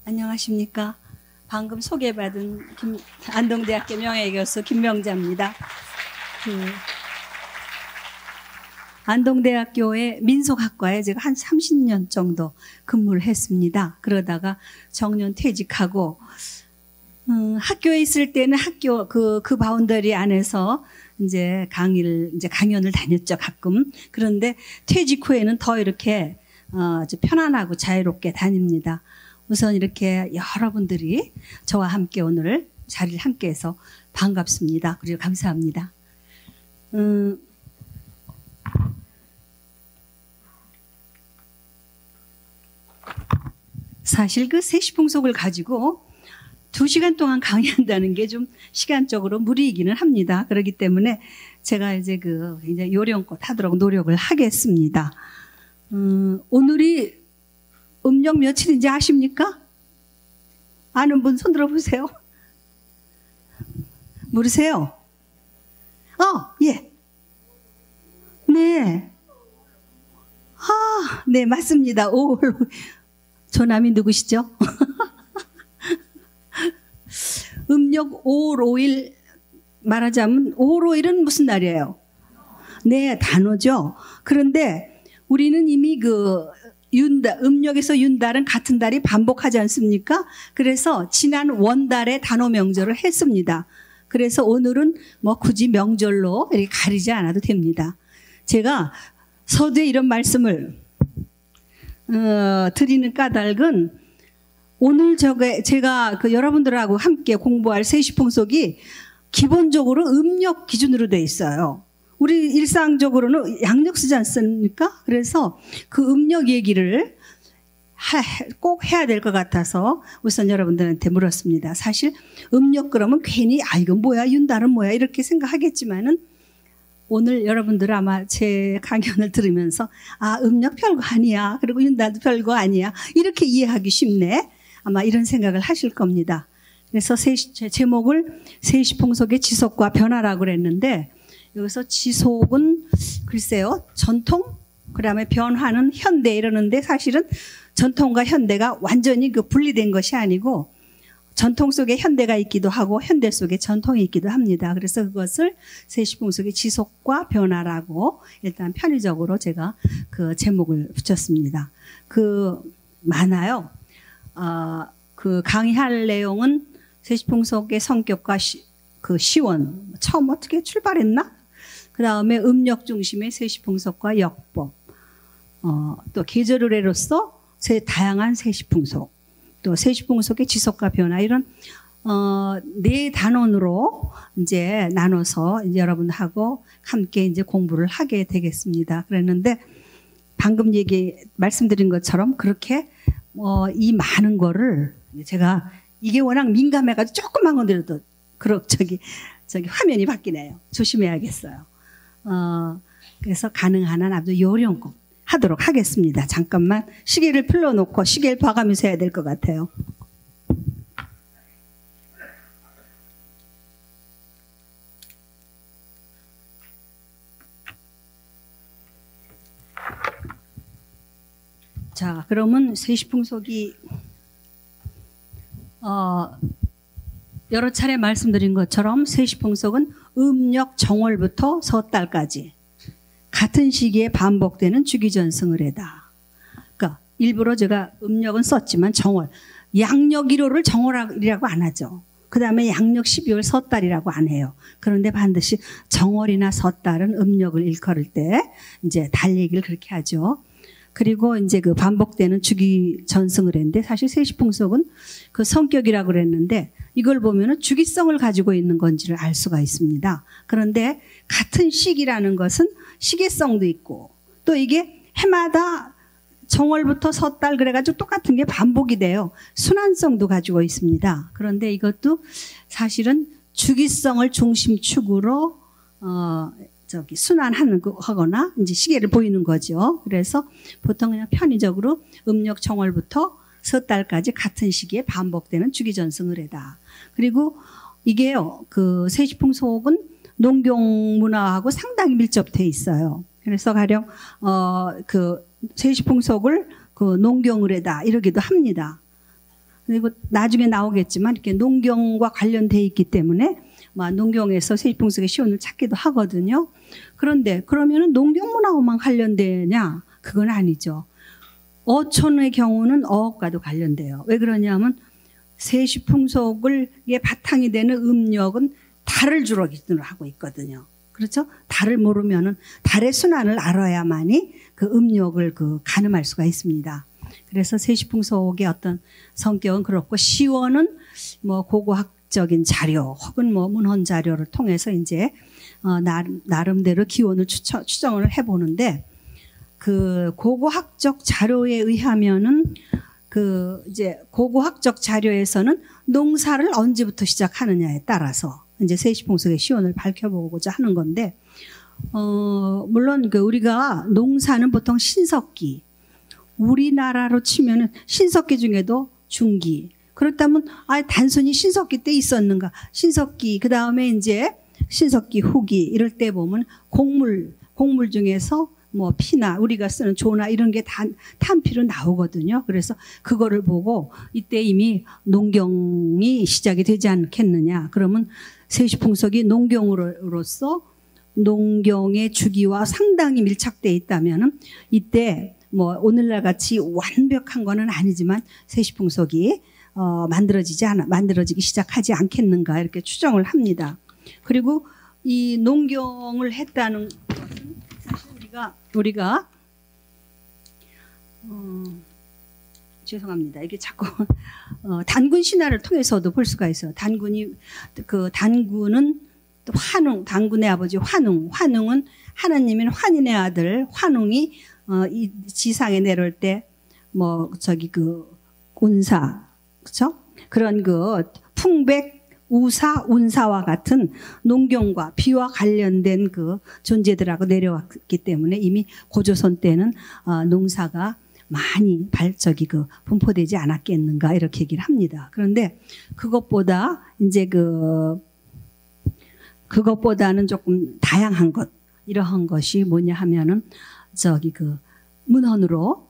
안녕하십니까. 방금 소개받은 안동대학교 명예교수 김명자입니다. 안동대학교의 민속학과에 제가 한 30년 정도 근무를 했습니다. 그러다가 정년 퇴직하고 학교에 있을 때는 학교 그 바운더리 안에서 이제 강연을 다녔죠, 가끔. 그런데 퇴직 후에는 더 이렇게 아주 편안하고 자유롭게 다닙니다. 우선 이렇게 여러분들이 저와 함께 오늘 자리를 함께해서 반갑습니다. 그리고 감사합니다. 사실 그 세시풍속을 가지고 2시간 동안 강의한다는 게 좀 시간적으로 무리이기는 합니다. 그렇기 때문에 제가 이제 이제 요령껏 하도록 노력을 하겠습니다. 오늘이 음력 며칠인지 아십니까? 아는 분 손 들어보세요. 모르세요? 예. 네. 네, 맞습니다. 5월. 조남이 누구시죠? 음력 5월 5일 말하자면 5월 5일은 무슨 날이에요? 네, 단오죠. 그런데 우리는 이미 음력에서 윤달은 같은 달이 반복하지 않습니까? 그래서 지난 원달에 단오 명절을 했습니다. 그래서 오늘은 뭐 굳이 명절로 이렇게 가리지 않아도 됩니다. 제가 서두에 이런 말씀을 드리는 까닭은 오늘 제가 여러분들하고 함께 공부할 세시풍속이 기본적으로 음력 기준으로 되어 있어요. 우리 일상적으로는 양력 쓰지 않습니까? 그래서 그 음력 얘기를 꼭 해야 될 것 같아서 우선 여러분들한테 물었습니다. 사실 음력 그러면 괜히 이건 뭐야, 윤달은 뭐야 이렇게 생각하겠지만은 오늘 여러분들 아마 제 강연을 들으면서 음력 별거 아니야, 그리고 윤달도 별거 아니야 이렇게 이해하기 쉽네, 아마 이런 생각을 하실 겁니다. 그래서 제목을 세시풍속의 지속과 변화라고 그랬는데, 여기서 지속은 글쎄요, 전통, 그 다음에 변화는 현대 이러는데, 사실은 전통과 현대가 완전히 분리된 것이 아니고 전통 속에 현대가 있기도 하고 현대 속에 전통이 있기도 합니다. 그래서 그것을 세시풍속의 지속과 변화라고 일단 편의적으로 제가 그 제목을 붙였습니다. 많아요. 강의할 내용은 세시풍속의 성격과 시원, 처음 어떻게 출발했나? 그 다음에 음력 중심의 세시풍속과 역법, 또 계절 의례로서 다양한 세시풍속, 또 세시풍속의 지속과 변화, 이런 4단원으로 이제 나눠서 이제 여러분하고 함께 이제 공부를 하게 되겠습니다. 그랬는데 방금 말씀드린 것처럼 그렇게 이 많은 거를 제가 이게 워낙 민감해가지고 조그만 건데도 저기 화면이 바뀌네요. 조심해야겠어요. 그래서 가능한 한 아주 요령껏 하도록 하겠습니다. 잠깐만 시계를 풀러놓고 시계를 봐가면서 해야 될 것 같아요. 자, 그러면 세시풍속이 여러 차례 말씀드린 것처럼 세시풍속은 음력 정월부터 섣달까지 같은 시기에 반복되는 주기전승을 해다. 그러니까 일부러 제가 음력은 썼지만 정월, 양력 1호를 정월이라고 안 하죠. 그 다음에 양력 12월 섣달이라고 안 해요. 그런데 반드시 정월이나 섣달은 음력을 일컬을 때 이제 달 얘기를 그렇게 하죠. 그리고 이제 반복되는 주기 전승을 했는데, 사실 세시풍속은 그 성격이라고 그랬는데 이걸 보면은 주기성을 가지고 있는 건지를 알 수가 있습니다. 그런데 같은 시기라는 것은 시계성도 있고, 또 이게 해마다 정월부터 섣달 그래가지고 똑같은 게 반복이 돼요. 순환성도 가지고 있습니다. 그런데 이것도 사실은 주기성을 중심축으로 순환하거나 이제 시계를 보이는 거죠. 그래서 보통 그냥 편의적으로 음력 정월부터 섣달까지 같은 시기에 반복되는 주기전승을 해다. 그리고 이게요, 세시풍속은 농경 문화하고 상당히 밀접돼 있어요. 그래서 가령 세시풍속을 농경을 해다 이러기도 합니다. 그리고 나중에 나오겠지만 이렇게 농경과 관련돼 있기 때문에 농경에서 세시풍속의 시온을 찾기도 하거든요. 그런데 그러면은 농경문화하고만 관련되냐? 그건 아니죠. 어촌의 경우는 어업과도 관련돼요. 왜 그러냐면 세시풍속의 바탕이 되는 음력은 달을 주로 기준으로 하고 있거든요. 그렇죠? 달을 모르면은 달의 순환을 알아야만이 그 음력을 가늠할 수가 있습니다. 그래서 세시풍속의 어떤 성격은 그렇고, 시원은 고고학적인 자료 혹은 문헌 자료를 통해서 이제 나름대로 기원을 추정을 해보는데, 그 고고학적 자료에 의하면은 이제 고고학적 자료에서는 농사를 언제부터 시작하느냐에 따라서 이제 세시풍속의 시온을 밝혀보고자 하는 건데, 물론 우리가 농사는 보통 신석기, 우리나라로 치면은 신석기 중에도 중기. 그렇다면 단순히 신석기 때 있었는가? 신석기 그 다음에 이제 신석기 후기 이럴 때 보면 곡물 중에서 피나 우리가 쓰는 조나 이런 게 탄피로 나오거든요. 그래서 그거를 보고 이때 이미 농경이 시작이 되지 않겠느냐. 그러면 세시풍속이 농경으로서 농경의 주기와 상당히 밀착되어 있다면은 이때 오늘날 같이 완벽한 거는 아니지만 세시풍속이 만들어지기 시작하지 않겠는가 이렇게 추정을 합니다. 그리고 이 농경을 했다는 것은 사실 우리가 죄송합니다. 이게 자꾸 단군 신화를 통해서도 볼 수가 있어요. 단군은 단군의 아버지 환웅은 하나님인 환인의 아들 환웅이 이 지상에 내려올 때 운사, 그렇죠? 그런 풍백, 우사, 운사와 같은 농경과 비와 관련된 존재들하고 내려왔기 때문에 이미 고조선 때는 농사가 많이 분포되지 않았겠는가 이렇게 얘기를 합니다. 그런데 그것보다는 조금 다양한 이러한 것이 뭐냐 하면은 문헌으로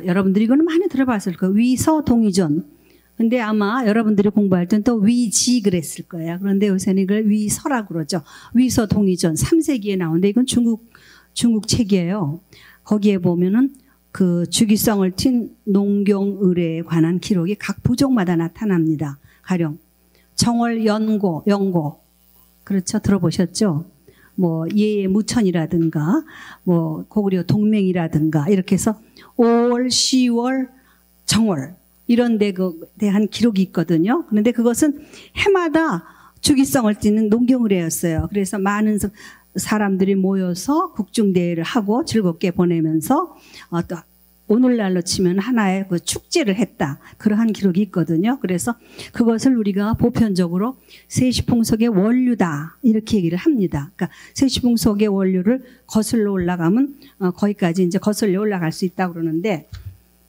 여러분들이 이거는 많이 들어봤을 거예요. 위서 동의전. 근데 아마 여러분들이 공부할 땐 또 위지 그랬을 거예요. 그런데 요새는 이걸 위서라고 그러죠. 위서 동의전 3세기에 나오는데 이건 중국 책이에요. 거기에 보면은 주기성을 띤 농경 의례에 관한 기록이 각 부족마다 나타납니다. 가령 정월 영고 그렇죠? 들어보셨죠? 예의 무천이라든가 고구려 동맹이라든가 이렇게 해서 5월, 10월, 정월 이런 데 대한 기록이 있거든요. 그런데 그것은 해마다 주기성을 띠는 농경의례였어요. 그래서 많은 사람들이 모여서 국중대회를 하고 즐겁게 보내면서 또 오늘날로 치면 하나의 축제를 했다. 그러한 기록이 있거든요. 그래서 그것을 우리가 보편적으로 세시풍속의 원류다. 이렇게 얘기를 합니다. 그러니까 세시풍속의 원류를 거슬러 올라가면 거기까지 이제 거슬러 올라갈 수 있다고 그러는데,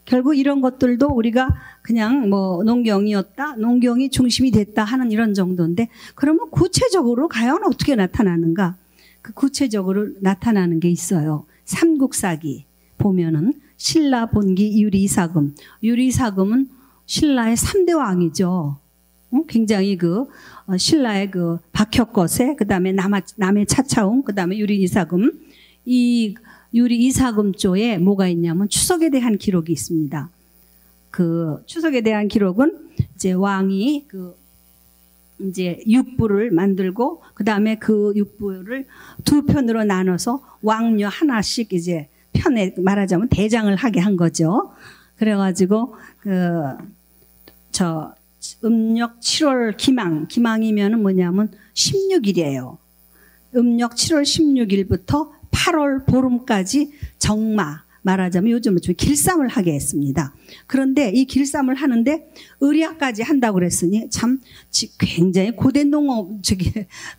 결국 이런 것들도 우리가 그냥 농경이었다, 농경이 중심이 됐다 하는 이런 정도인데, 그러면 구체적으로 과연 어떻게 나타나는가? 구체적으로 나타나는 게 있어요. 삼국사기 보면은 신라 본기 유리이사금. 유리이사금은 신라의 3대 왕이죠. 굉장히 신라의 박혁거세, 그 다음에 남의 차차웅, 그 다음에 유리이사금. 이 유리이사금 쪽에 뭐가 있냐면 추석에 대한 기록이 있습니다. 추석에 대한 기록은 이제 왕이 이제 육부를 만들고 그 다음에 그 육부를 두 편으로 나눠서 왕녀 하나씩 이제 편에 말하자면 대장을 하게 한 거죠. 그래가지고 음력 7월 기망이면은 뭐냐면 16일이에요. 음력 7월 16일부터 8월 보름까지 정마, 말하자면 요즘은 좀 길쌈을 하게 했습니다. 그런데 이 길쌈을 하는데 의리학까지 한다고 그랬으니 참 굉장히 고된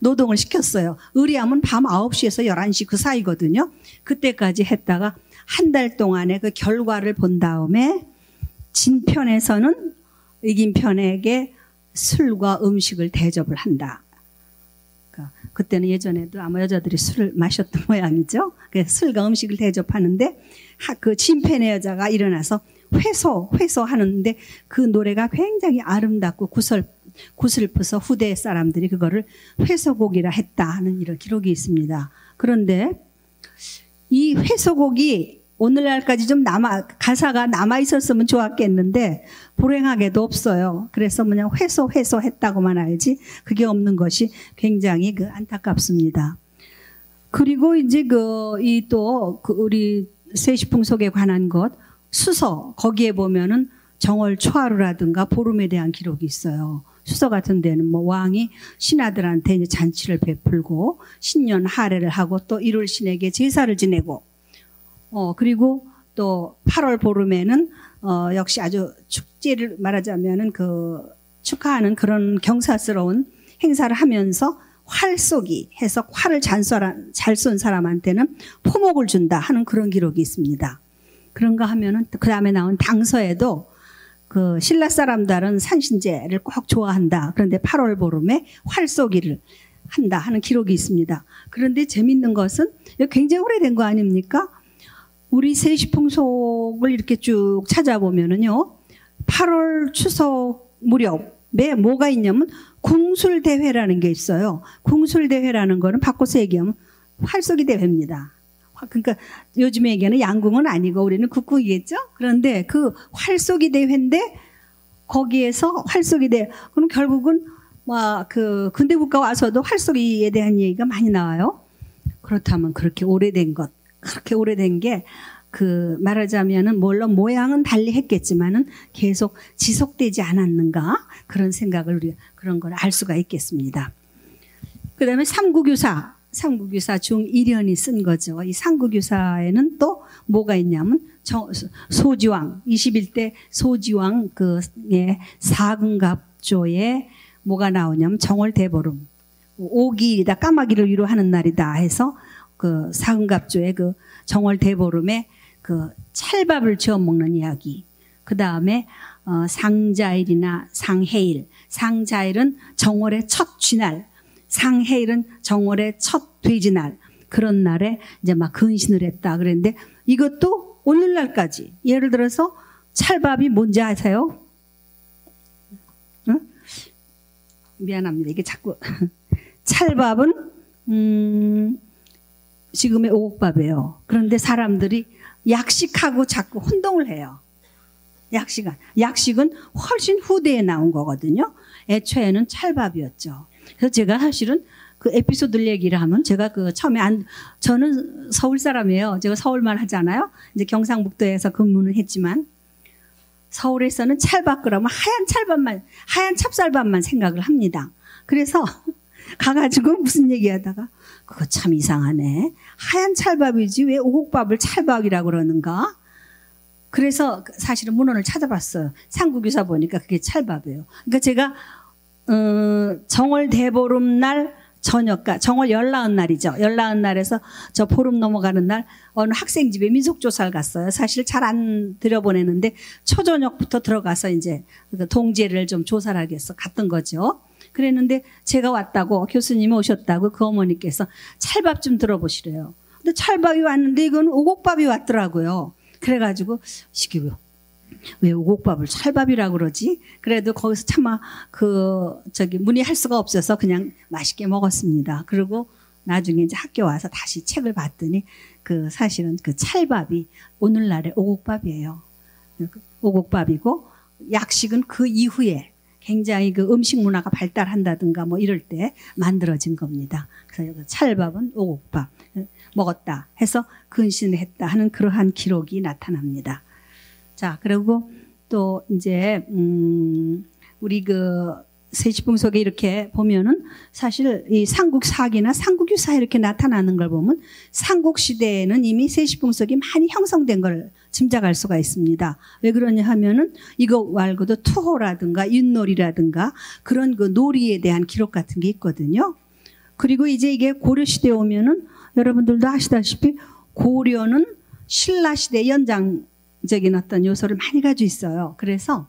노동을 시켰어요. 의리하면 밤 9시에서 11시 그 사이거든요. 그때까지 했다가 한 달 동안의 그 결과를 본 다음에 진 편에서는 이긴 편에게 술과 음식을 대접을 한다. 그때는 예전에도 아마 여자들이 술을 마셨던 모양이죠. 그래서 술과 음식을 대접하는데 그 진편의 여자가 일어나서 회소 하는데 그 노래가 굉장히 아름답고 구슬퍼서 후대 사람들이 그거를 회소곡이라 했다 하는 이런 기록이 있습니다. 그런데 이 회소곡이 오늘날까지 좀 가사가 남아 있었으면 좋았겠는데 불행하게도 없어요. 그래서 그냥 회소 했다고만 알지 그게 없는 것이 굉장히 안타깝습니다. 그리고 이제 우리 세시풍속에 관한 것 수서 거기에 보면은 정월 초하루라든가 보름에 대한 기록이 있어요. 수서 같은 데는 뭐 왕이 신하들한테 이제 잔치를 베풀고 신년 하례를 하고 또 일월 신에게 제사를 지내고 그리고 또 8월 보름에는 역시 아주 축제를 말하자면은 축하하는 그런 경사스러운 행사를 하면서 활쏘기 해서 활을 잘 쏜 사람한테는 포목을 준다 하는 그런 기록이 있습니다. 그런가 하면은 그 다음에 나온 당서에도 신라 사람들은 산신제를 꼭 좋아한다. 그런데 8월 보름에 활쏘기를 한다 하는 기록이 있습니다. 그런데 재밌는 것은 굉장히 오래된 거 아닙니까? 우리 세시풍속을 이렇게 쭉 찾아보면은요, 8월 추석 무렵에 뭐가 있냐면 궁술대회라는 게 있어요. 궁술대회라는 거는 바꿔서 얘기하면 활쏘기 대회입니다. 그러니까 요즘에 얘기하는 양궁은 아니고 우리는 국궁이겠죠? 그런데 그 활쏘기 대회인데 거기에서 활쏘기 대회, 그럼 결국은 근대 국가 와서도 활쏘기에 대한 얘기가 많이 나와요. 그렇다면 그렇게 오래된 게 말하자면은 물론 모양은 달리 했겠지만은 계속 지속되지 않았는가 그런 생각을 우리가 그런 걸 알 수가 있겠습니다. 그다음에 삼국유사 중1연이 쓴 거죠. 이 삼국유사에는 또 뭐가 있냐면 소지왕 21대 소지왕 사금갑조에 뭐가 나오냐면 정월대보름 5기일이다 까마귀를 위로하는 날이다 해서 사금갑조의 정월대보름에 찰밥을 지어 먹는 이야기. 그 다음에 상자일이나 상해일. 상자일은 정월의 첫 쥐날. 상해일은 정월의 첫 돼지날. 그런 날에 이제 막 근신을 했다. 그랬는데 이것도 오늘날까지 예를 들어서 찰밥이 뭔지 아세요? 응? 미안합니다. 이게 자꾸 찰밥은 지금의 오곡밥이에요. 그런데 사람들이 약식하고 자꾸 혼동을 해요. 약식은 훨씬 후대에 나온 거거든요. 애초에는 찰밥이었죠. 그래서 제가 사실은 그 에피소드를 얘기를 하면 제가 처음에 저는 서울 사람이에요. 제가 서울말 하잖아요. 이제 경상북도에서 근무는 했지만 서울에서는 찰밥 그러면 하얀 찹쌀밥만 생각을 합니다. 그래서 가가지고 무슨 얘기하다가 그거 참 이상하네. 하얀 찰밥이지 왜 오곡밥을 찰밥이라고 그러는가? 그래서 사실은 문헌을 찾아봤어요. 삼국유사 보니까 그게 찰밥이에요. 그러니까 제가 정월 대보름날 저녁가 정월 열나은 날이죠. 열나은 날에서 저 보름 넘어가는 날 어느 학생 집에 민속조사를 갔어요. 사실 잘 안 들여보내는데 초저녁부터 들어가서 이제 동지를 좀 조사를 하기 위해서 갔던 거죠. 그랬는데 제가 왔다고 교수님이 오셨다고 그 어머니께서 찰밥 좀 들어보시래요. 근데 찰밥이 왔는데 이건 오곡밥이 왔더라고요. 그래가지고 이게 왜 오곡밥을 찰밥이라고 그러지? 그래도 거기서 차마 문의할 수가 없어서 그냥 맛있게 먹었습니다. 그리고 나중에 이제 학교 와서 다시 책을 봤더니 사실은 찰밥이 오늘날의 오곡밥이에요. 오곡밥이고 약식은 그 이후에 굉장히 음식 문화가 발달한다든가 뭐 이럴 때 만들어진 겁니다. 그래서 찰밥은 오곡밥 먹었다 해서 근신을 했다 하는 그러한 기록이 나타납니다. 자, 그리고 또 이제 우리 세시풍속에 이렇게 보면은 사실 이 삼국사기나 삼국유사 이렇게 나타나는 걸 보면 삼국시대에는 이미 세시풍속이 많이 형성된 걸 짐작할 수가 있습니다. 왜 그러냐 하면은 이거 말고도 투호라든가 윷놀이라든가 그런 놀이에 대한 기록 같은 게 있거든요. 그리고 이제 이게 고려시대에 오면은 여러분들도 아시다시피 고려는 신라시대 연장적인 어떤 요소를 많이 가지고 있어요. 그래서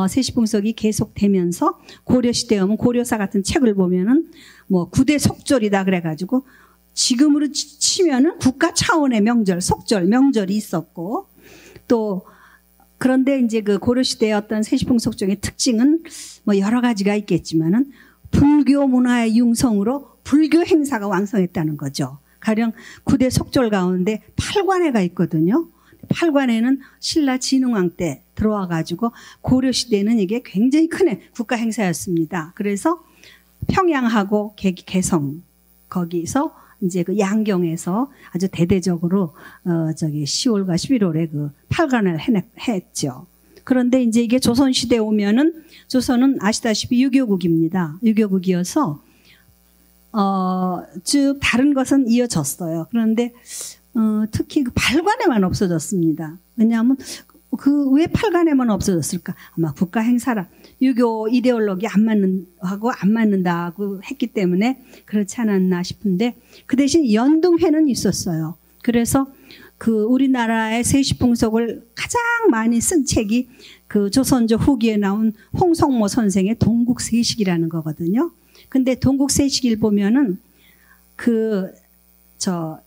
세시풍속이 계속되면서 고려시대에 오면 고려사 같은 책을 보면은 뭐 구대 속절이다 그래가지고 지금으로 치면은 국가 차원의 명절, 속절, 명절이 있었고 또 그런데 이제 그 고려시대의 어떤 세시풍속적인 특징은 뭐 여러 가지가 있겠지만은 불교 문화의 융성으로 불교 행사가 왕성했다는 거죠. 가령 구대 속절 가운데 팔관회가 있거든요. 팔관회는 신라 진흥왕 때 들어와 가지고 고려시대는 이게 굉장히 큰 국가 행사였습니다. 그래서 평양하고 개성 거기서 이제 그 양경에서 아주 대대적으로 10월과 11월에 그 팔관을 했죠. 그런데 이제 이게 조선시대 오면은 조선은 아시다시피 유교국입니다. 유교국이어서 쭉 다른 것은 이어졌어요. 그런데 특히 그 팔관에만 없어졌습니다. 왜냐하면 그 왜 팔관에만 없어졌을까? 아마 국가 행사라 유교 이데올로기 안 맞는다고 했기 때문에 그렇지 않았나 싶은데 그 대신 연등회는 있었어요. 그래서 그 우리나라의 세시풍속을 가장 많이 쓴 책이 그 조선조 후기에 나온 홍성모 선생의 동국세식이라는 거거든요. 근데 동국세식을 보면은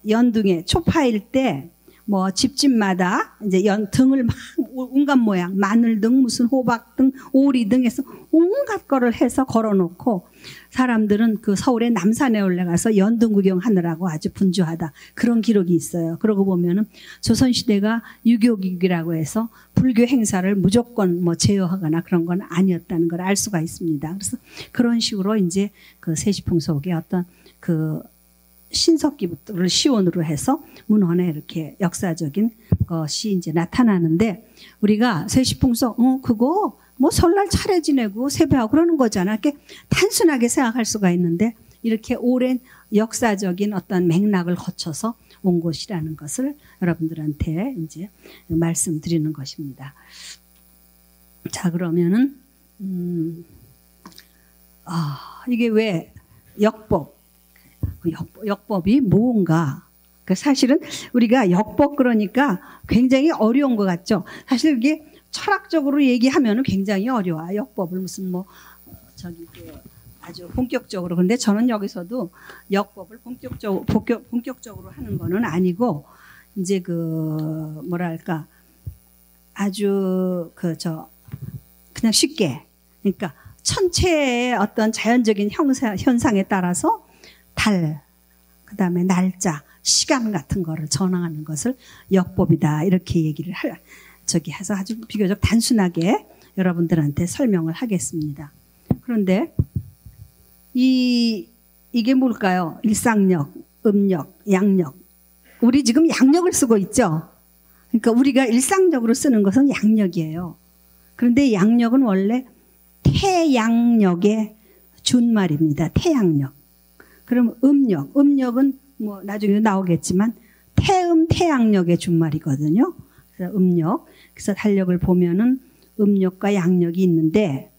연등회 초파일 때 뭐 집집마다 이제 등을 막 온갖 모양 마늘등 무슨 호박등 오리등 해서 온갖 거를 해서 걸어놓고 사람들은 그 서울의 남산에 올라가서 연등 구경하느라고 아주 분주하다 그런 기록이 있어요. 그러고 보면은 조선시대가 유교국이라고 해서 불교 행사를 무조건 뭐 제어하거나 그런 건 아니었다는 걸 알 수가 있습니다. 그래서 그런 식으로 이제 그 세시풍속의 어떤 그 신석기부터를 시원으로 해서 문헌에 이렇게 역사적인 것이 이제 나타나는데 우리가 세시풍속 그거 뭐 설날 차례 지내고 세배하고 그러는 거잖아. 이렇게 단순하게 생각할 수가 있는데 이렇게 오랜 역사적인 어떤 맥락을 거쳐서 온 것이라는 것을 여러분들한테 이제 말씀드리는 것입니다. 자, 그러면은 이게 왜 역법이 뭔가? 사실은 우리가 역법 그러니까 굉장히 어려운 것 같죠. 사실 이게 철학적으로 얘기하면 굉장히 어려워요. 역법을 무슨 아주 본격적으로. 그런데 저는 여기서도 역법을 본격적으로 하는 거는 아니고 이제 아주 그냥 쉽게 그러니까 천체의 어떤 자연적인 현상에 따라서 그다음에 날짜, 시간 같은 거를 전환하는 것을 역법이다. 이렇게 얘기를 해서 아주 비교적 단순하게 여러분들한테 설명을 하겠습니다. 그런데 이게 뭘까요? 일상력, 음력, 양력. 우리 지금 양력을 쓰고 있죠? 그러니까 우리가 일상적으로 쓰는 것은 양력이에요. 그런데 양력은 원래 태양력의 준말입니다. 태양력. 그럼 음력은 뭐 나중에 나오겠지만 태양력의 준말이거든요. 그래서 음력. 그래서 달력을 보면은 음력과 양력이 있는데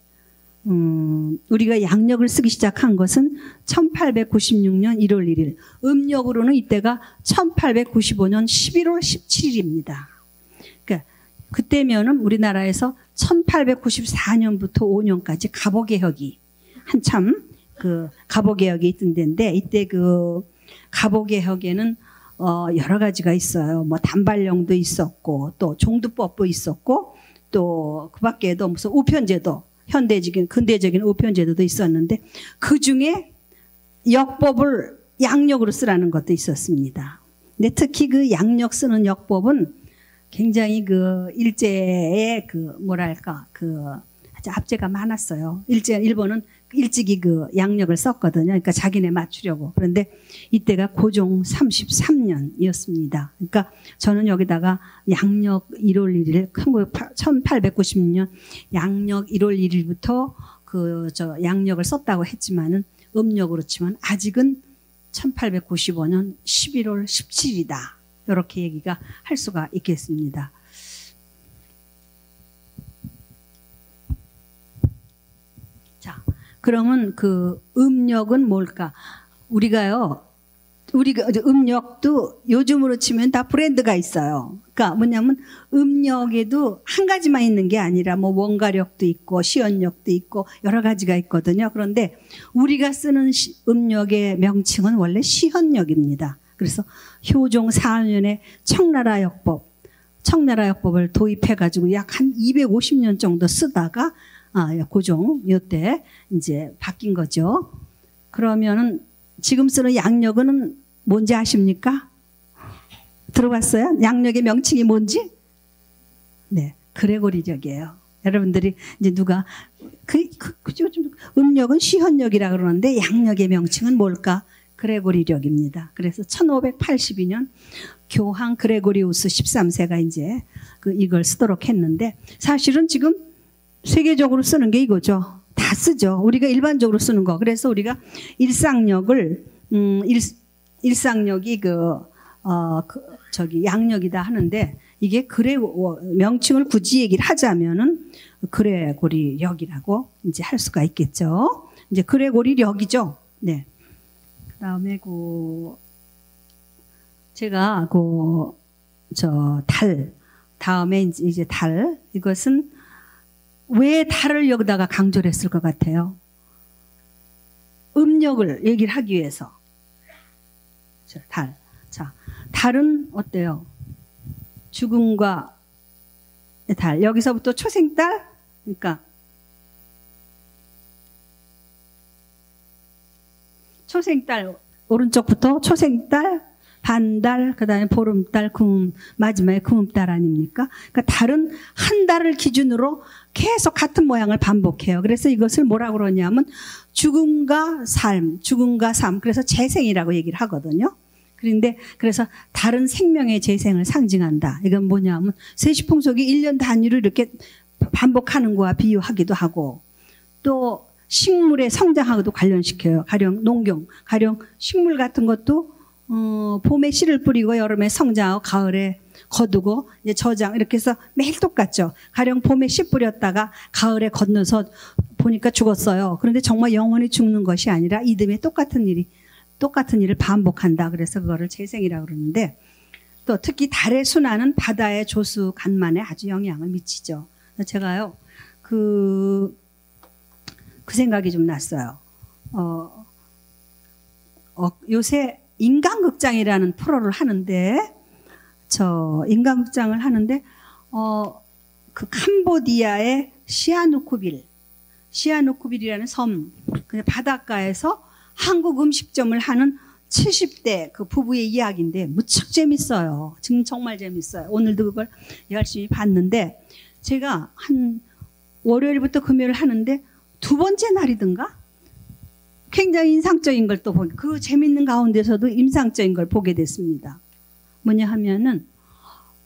우리가 양력을 쓰기 시작한 것은 1896년 1월 1일. 음력으로는 이때가 1895년 11월 17일입니다. 그러니까 그때면은 우리나라에서 1894년부터 5년까지 갑오개혁이 한참 갑오개혁이 있던 데인데 이때 그 갑오개혁에는 여러 가지가 있어요. 뭐 단발령도 있었고 또 종두법도 있었고 또 그 밖에도 무슨 우편제도 근대적인 우편제도도 있었는데 그 중에 역법을 양력으로 쓰라는 것도 있었습니다. 근데 특히 그 양력 쓰는 역법은 굉장히 그 일제의 아주 압제가 많았어요. 일본은 일찍이 그 양력을 썼거든요. 그러니까 자기네 맞추려고. 그런데 이때가 고종 33년이었습니다. 그러니까 저는 여기다가 양력 1월 1일 1896년 양력 1월 1일부터 양력을 썼다고 했지만은 음력으로 치면 아직은 1895년 11월 17일이다. 이렇게 얘기가 할 수가 있겠습니다. 자, 그러면 그 음력은 뭘까? 우리가 음력도 요즘으로 치면 다 브랜드가 있어요. 그러니까 뭐냐면 음력에도 한 가지만 있는 게 아니라 뭐 원가력도 있고 시연력도 있고 여러 가지가 있거든요. 그런데 우리가 쓰는 음력의 명칭은 원래 시연력입니다. 그래서 효종 4년의 청나라 역법 청나라요법을 도입해가지고 약 한 250년 정도 쓰다가 고종 요때 이제 바뀐 거죠. 그러면은 지금 쓰는 양력은 뭔지 아십니까? 들어봤어요? 양력의 명칭이 뭔지? 네, 그레고리력이에요. 여러분들이 이제 누가 음력은 시현력이라 그러는데 양력의 명칭은 뭘까? 그레고리력입니다. 그래서 1582년 교황 그레고리우스 13세가 이제 이걸 쓰도록 했는데 사실은 지금 세계적으로 쓰는 게 이거죠. 다 쓰죠. 우리가 일반적으로 쓰는 거. 그래서 우리가 일상력을 일상력이 양력이다 하는데 이게 명칭을 굳이 얘기를 하자면은 그레고리력이라고 이제 할 수가 있겠죠. 이제 그레고리력이죠. 네. 그다음에 제가 달 다음에 이제 달 이것은 왜 달을 여기다가 강조를 했을 것 같아요? 음력을 얘기를 하기 위해서. 달. 자, 달은 어때요? 죽음과 달. 여기서부터 초생달? 그러니까 초생달 오른쪽부터 초생달, 반달, 그다음에 보름달, 마지막에 금음달 아닙니까? 그러니까 달은 한 달을 기준으로 계속 같은 모양을 반복해요. 그래서 이것을 뭐라고 그러냐면 죽음과 삶, 죽음과 삶. 그래서 재생이라고 얘기를 하거든요. 그래서 달은 생명의 재생을 상징한다. 이건 뭐냐면 세시풍속이 1년 단위로 이렇게 반복하는 거와 비유하기도 하고 또 식물의 성장하고도 관련시켜요. 가령 농경, 가령 식물 같은 것도 봄에 씨를 뿌리고 여름에 성장하고 가을에 거두고 이제 저장 이렇게 해서 매일 똑같죠. 가령 봄에 씨 뿌렸다가 가을에 건너서 보니까 죽었어요. 그런데 정말 영원히 죽는 것이 아니라 이듬해 똑같은 일을 반복한다. 그래서 그거를 재생이라고 그러는데 또 특히 달의 순환은 바다의 조수 간만에 아주 영향을 미치죠. 제가요 그 생각이 좀 났어요. 요새 인간극장이라는 프로를 하는데 인간극장을 하는데 그 캄보디아의 시아누쿠빌이라는 섬 바닷가에서 한국 음식점을 하는 70대 그 부부의 이야기인데 무척 재밌어요. 지금 정말 재밌어요. 오늘도 그걸 열심히 봤는데 제가 한 월요일부터 금요일 하는데 두 번째 날이든가 굉장히 인상적인 걸 또 보게 그 재밌는 가운데서도 인상적인 걸 보게 됐습니다. 뭐냐 하면은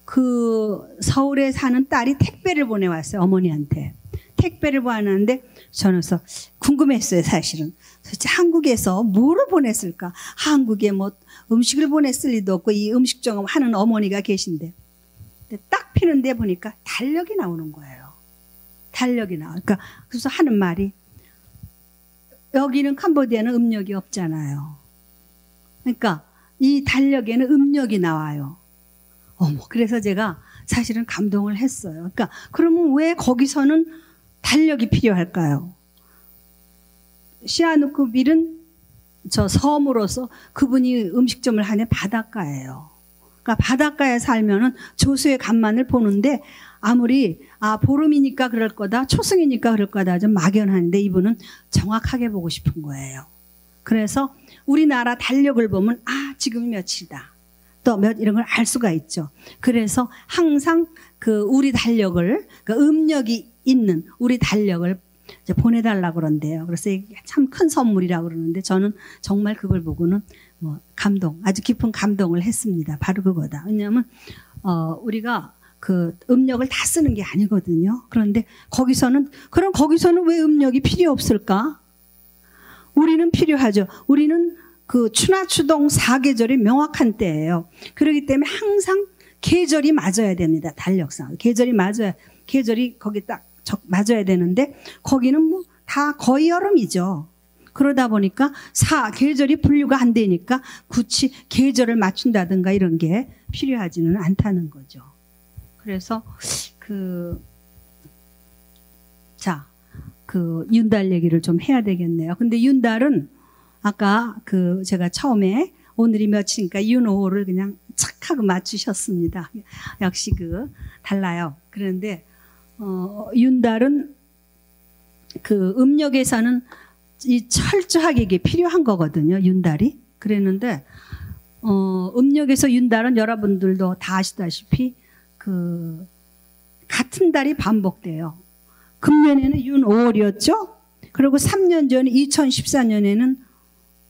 그 서울에 사는 딸이 택배를 보내왔어요. 어머니한테. 택배를 보내왔는데 저는 궁금했어요. 사실은. 도대체 한국에서 뭐를 보냈을까? 한국에 뭐 음식을 보냈을 리도 없고 이 음식점 하는 어머니가 계신데 딱 피는데 보니까 달력이 나오는 거예요. 달력이 나와. 그러니까 그래서 하는 말이 여기는 캄보디아는 음력이 없잖아요. 그러니까 이 달력에는 음력이 나와요. 그래서 제가 사실은 감동을 했어요. 그러니까 그러면 왜 거기서는 달력이 필요할까요? 시아누쿠빌은 저 섬으로서 그분이 음식점을 하는 바닷가예요. 그러니까 바닷가에 살면은 조수의 간만을 보는데 아무리 보름이니까 그럴 거다, 초승이니까 그럴 거다 좀 막연한데 이분은 정확하게 보고 싶은 거예요. 그래서 우리나라 달력을 보면 지금이 며칠이다. 또 이런 걸 알 수가 있죠. 그래서 항상 그 우리 달력을 그 음력이 있는 우리 달력을 이제 보내달라고 그런대요. 그래서 참 큰 선물이라고 그러는데 저는 정말 그걸 보고는 아주 깊은 감동을 했습니다. 바로 그거다. 왜냐하면 우리가 그 음력을 다 쓰는 게 아니거든요. 그런데 거기서는 왜 음력이 필요 없을까? 우리는 필요하죠. 우리는 그 추나추동 4계절이 명확한 때예요. 그렇기 때문에 항상 계절이 맞아야 됩니다. 달력상. 계절이 거기 딱 맞아야 되는데 거기는 다 거의 여름이죠. 그러다 보니까 계절이 분류가 안 되니까 굳이 계절을 맞춘다든가 이런 게 필요하지는 않다는 거죠. 그래서 윤달 얘기를 좀 해야 되겠네요. 근데 윤달은 아까 제가 처음에 오늘이 며칠이니까 윤, 5를 그냥 착착 하고 맞추셨습니다. 역시 달라요. 그런데 윤달은 그 음력에서는 이 철저하게 이게 필요한 거거든요. 윤달이. 그랬는데 음력에서 윤달은 여러분들도 다 아시다시피 그 같은 달이 반복돼요. 금년에는 윤 5월이었죠. 그리고 3년 전에 2014년에는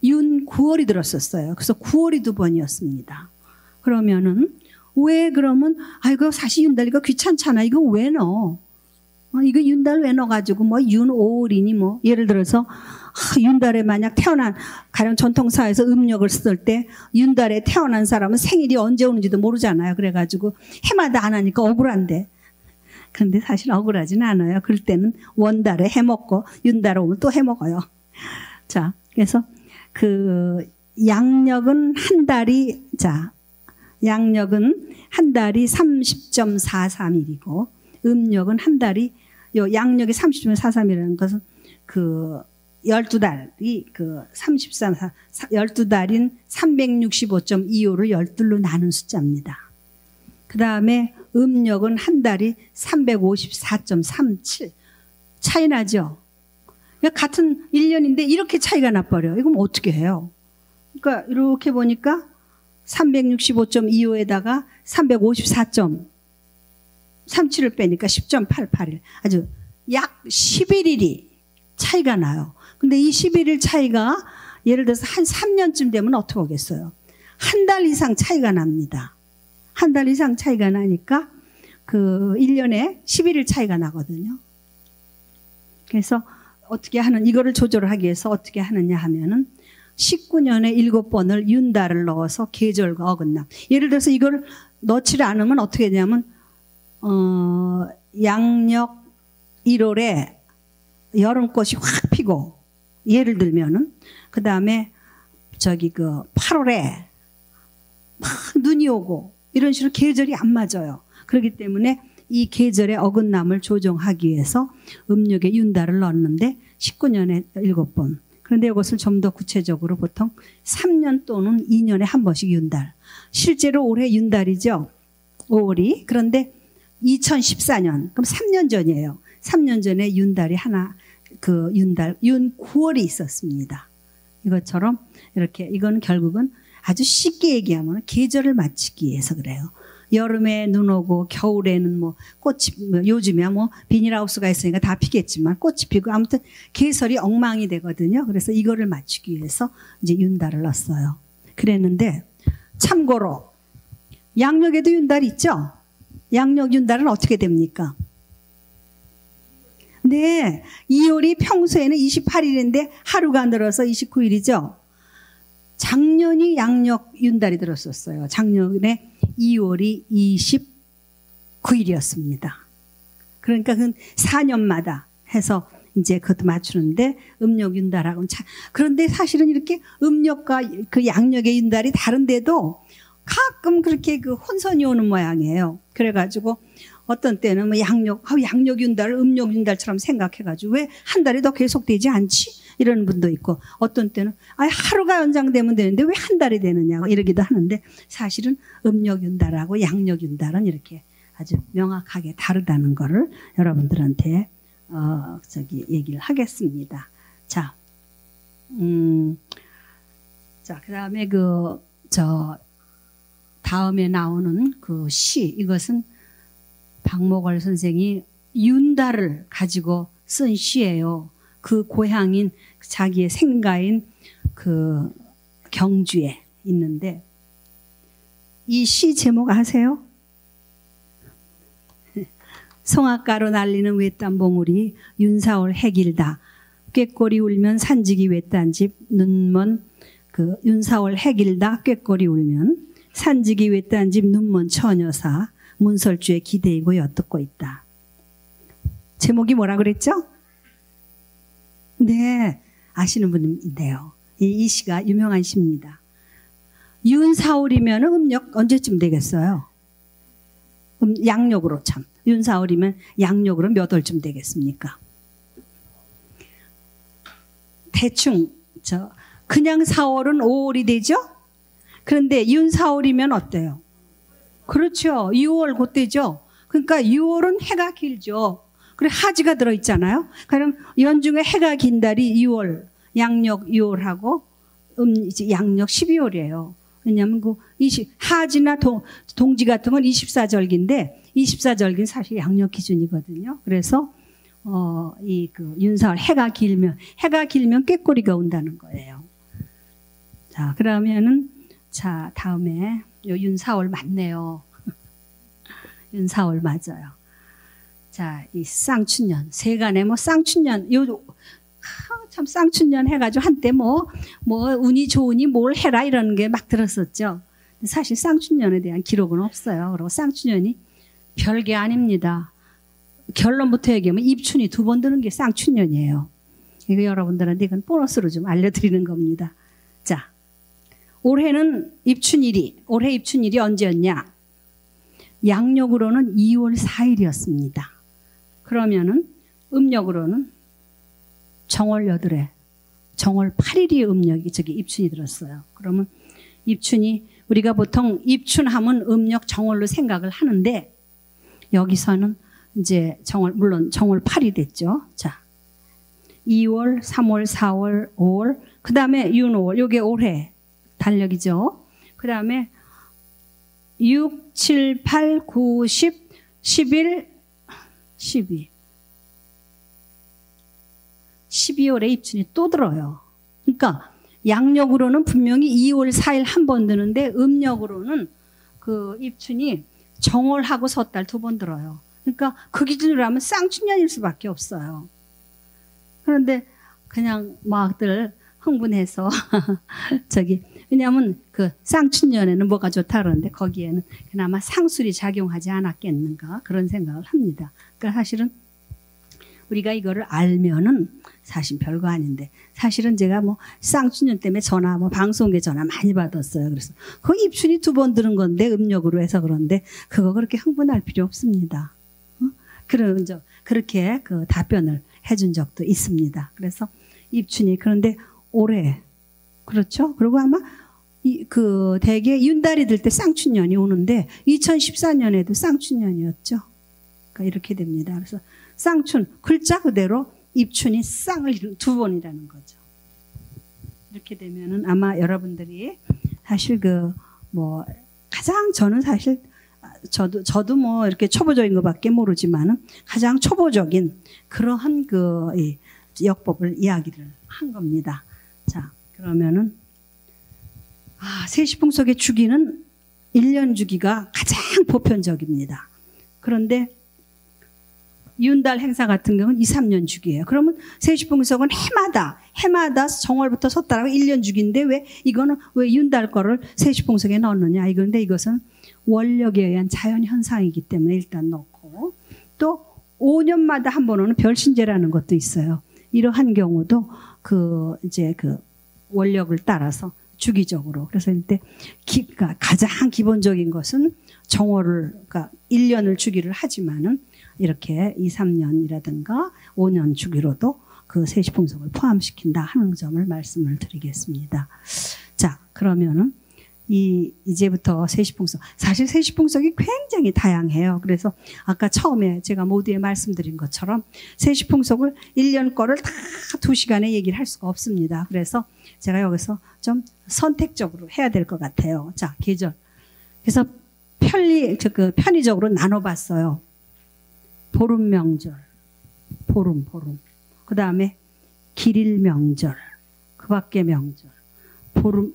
윤 9월이 들었었어요. 그래서 9월이 2번이었습니다. 그러면은 왜 그러면 이거 사실 윤달 이거 귀찮잖아. 이거 왜 넣어? 이거 윤달 왜 넣어가지고 뭐 윤 5월이니 뭐 예를 들어서 윤달에 만약 태어난 가령 전통사에서 음력을 쓸 때 윤달에 태어난 사람은 생일이 언제 오는지도 모르잖아요. 그래가지고 해마다 안 하니까 억울한데. 그런데 사실 억울하진 않아요. 그럴 때는 원달에 해먹고 윤달 오면 또 해먹어요. 자, 그래서 양력은 한 달이 양력은 한 달이 30.43일이고 음력은 한 달이 양력이 30.43이라는 것은 12달이 12달인 365.25를 12로 나눈 숫자입니다. 그 다음에 음력은 한 달이 354.37 차이 나죠. 같은 1년인데 이렇게 차이가 나버려요. 이건 어떻게 해요? 그러니까 이렇게 보니까 365.25에다가 354.37을 빼니까 10.88일. 아주 약 11일이 차이가 나요. 근데 이 11일 차이가 예를 들어서 한 3년쯤 되면 어떻게 오겠어요? 한 달 이상 차이가 납니다. 한 달 이상 차이가 나니까 1년에 11일 차이가 나거든요. 그래서 이거를 조절하기 위해서 어떻게 하느냐 하면은 19년에 7번을 윤달을 넣어서 계절과 어긋남. 예를 들어서 이걸 넣지 않으면 어떻게 되냐면, 양력 1월에 여름꽃이 확 피고, 예를 들면은, 그 다음에 8월에 막 눈이 오고, 이런 식으로 계절이 안 맞아요. 그렇기 때문에 이 계절의 어긋남을 조정하기 위해서 음력에 윤달을 넣었는데 19년에 7번. 그런데 이것을 좀 더 구체적으로 보통 3년 또는 2년에 한 번씩 윤달. 실제로 올해 윤달이죠. 5월이. 그런데 2014년, 그럼 3년 전이에요. 3년 전에 윤달이 윤 9월이 있었습니다. 이것처럼 이렇게 이건 결국은 아주 쉽게 얘기하면 계절을 맞추기 위해서 그래요. 여름에 눈 오고 겨울에는 꽃이 요즘에 비닐하우스가 있으니까 다 피겠지만 꽃이 피고 아무튼 계절이 엉망이 되거든요. 그래서 이거를 맞추기 위해서 이제 윤달을 넣었어요. 그랬는데 참고로 양력에도 윤달이 있죠. 양력 윤달은 어떻게 됩니까? 네, 2월이 평소에는 28일인데 하루가 늘어서 29일이죠. 작년이 양력 윤달이 들었었어요. 작년에 2월이 29일이었습니다. 그러니까 4년마다 해서 이제 그것도 맞추는데 음력 윤달하고는 그런데 사실은 이렇게 음력과 양력의 윤달이 다른데도 가끔 그렇게 혼선이 오는 모양이에요. 그래가지고 어떤 때는 양력 윤달을 음력 윤달처럼 생각해가지고 왜 한 달이 더 계속되지 않지? 이런 분도 있고 어떤 때는 하루가 연장되면 되는데 왜 한 달이 되느냐고 이러기도 하는데 사실은 음력 윤달하고 양력 윤달은 이렇게 아주 명확하게 다르다는 거를 여러분들한테 얘기를 하겠습니다. 자, 그다음에 다음에 나오는 시 이것은 박목월 선생이 윤달을 가지고 쓴 시예요. 그 고향인 자기의 생가인 경주에 있는데 이 시 제목 아세요? 송악가로 날리는 외딴 봉우리 윤사월 해길다 꾀꼬리 울면 산지기 외딴 집 눈먼 윤사월 해길다 꾀꼬리 울면 산지기 외딴 집 눈먼 처녀사 문설주에 기대이고 엿듣고 있다. 제목이 뭐라 그랬죠? 네, 아시는 분인데요. 이 시가 유명한 시입니다. 윤사월이면 음력 언제쯤 되겠어요? 양력으로 참. 윤사월이면 양력으로 몇 월쯤 되겠습니까? 대충 그냥 4월은 5월이 되죠? 그런데 윤사월이면 어때요? 그렇죠. 6월 그때죠. 그러니까 6월은 해가 길죠. 그리고 하지가 들어있잖아요. 그럼 연중에 해가 긴 달이 6월, 양력 6월하고 이제 양력 12월이에요. 왜냐하면 그 하지나 동지 같은 건 24절기인데 24절기는 사실 양력 기준이거든요. 그래서 그 윤사월 해가 길면 꾀꼬리가 온다는 거예요. 자, 그러면은 자, 다음에 요 윤사월 맞네요. 윤사월 맞아요. 자, 이 쌍춘년, 세간에 뭐 쌍춘년, 참 쌍춘년 해가지고 한때 뭐 운이 좋으니 뭘 해라 이러는 게 막 들었었죠. 사실 쌍춘년에 대한 기록은 없어요. 그리고 쌍춘년이 별게 아닙니다. 결론부터 얘기하면 입춘이 2번 드는 게 쌍춘년이에요. 이거 여러분들한테 이건 보너스로 좀 알려드리는 겁니다. 자, 올해는 올해 입춘일이 언제였냐? 양력으로는 2월 4일이었습니다. 그러면은 음력으로는 정월 8에 정월 8일이 입춘이 들었어요. 그러면 입춘이 우리가 보통 입춘하면 음력 정월로 생각을 하는데 여기서는 이제 물론 정월 8이 됐죠. 자, 2월, 3월, 4월, 5월, 그 다음에 윤5월, 요게 올해 달력이죠. 그 다음에 6, 7, 8, 9, 10, 11, 12. 12월에 입춘이 또 들어요. 그러니까 양력으로는 분명히 2월 4일 한 번 드는데 음력으로는 그 입춘이 정월하고 섣달 2번 들어요. 그러니까 그 기준으로 하면 쌍춘년일 수밖에 없어요. 그런데 그냥 막들 흥분해서 왜냐하면 그 쌍춘년에는 뭐가 좋다 그러는데 거기에는 그나마 상술이 작용하지 않았겠는가 그런 생각을 합니다. 그러니까 사실은 우리가 이거를 알면은 사실 별거 아닌데 사실은 제가 뭐 쌍춘년 때문에 방송국에 전화 많이 받았어요. 그래서 그 입춘이 2번 드는 건데 음력으로 해서 그런데 그거 그렇게 흥분할 필요 없습니다. 그렇게 그 답변을 해준 적도 있습니다. 그래서 입춘이 그런데 올해 그렇죠. 그리고 아마 대개 윤달이 들 때 쌍춘년이 오는데 2014년에도 쌍춘년이었죠. 그러니까 이렇게 됩니다. 그래서 쌍춘 글자 그대로 입춘이 쌍을 2번이라는 거죠. 이렇게 되면은 아마 여러분들이 사실 가장 저는 사실 저도 뭐 이렇게 초보적인 것밖에 모르지만은 가장 초보적인 그러한 이 역법을 이야기를 한 겁니다. 자, 그러면은 세시풍속의 주기는 1년 주기가 가장 보편적입니다. 그런데 윤달 행사 같은 경우는 2, 3년 주기예요. 그러면 세시풍속은 해마다 정월부터 섣달하고 1년 주기인데 왜 윤달 거를 세시풍속에 넣느냐? 그런데 이것은 원력에 의한 자연 현상이기 때문에 일단 넣고 또 5년마다 한 번 오는 별신제라는 것도 있어요. 이러한 경우도 이제 원력을 따라서 주기적으로. 그래서 이때 가장 기본적인 것은 그러니까 1년을 주기를 하지만은 이렇게 2, 3년이라든가 5년 주기로도 그 세시풍속을 포함시킨다 하는 점을 말씀을 드리겠습니다. 자, 그러면은 이제부터 세시풍속. 사실 세시풍속이 굉장히 다양해요. 그래서 아까 처음에 제가 모두에 말씀드린 것처럼 세시풍속을 1년 거를 다 2시간에 얘기를 할 수가 없습니다. 그래서 제가 여기서 좀 선택적으로 해야 될 것 같아요. 자, 계절. 그래서 편의적으로 나눠봤어요. 보름 명절, 보름. 그 다음에 길일 명절, 그 밖에 명절, 보름,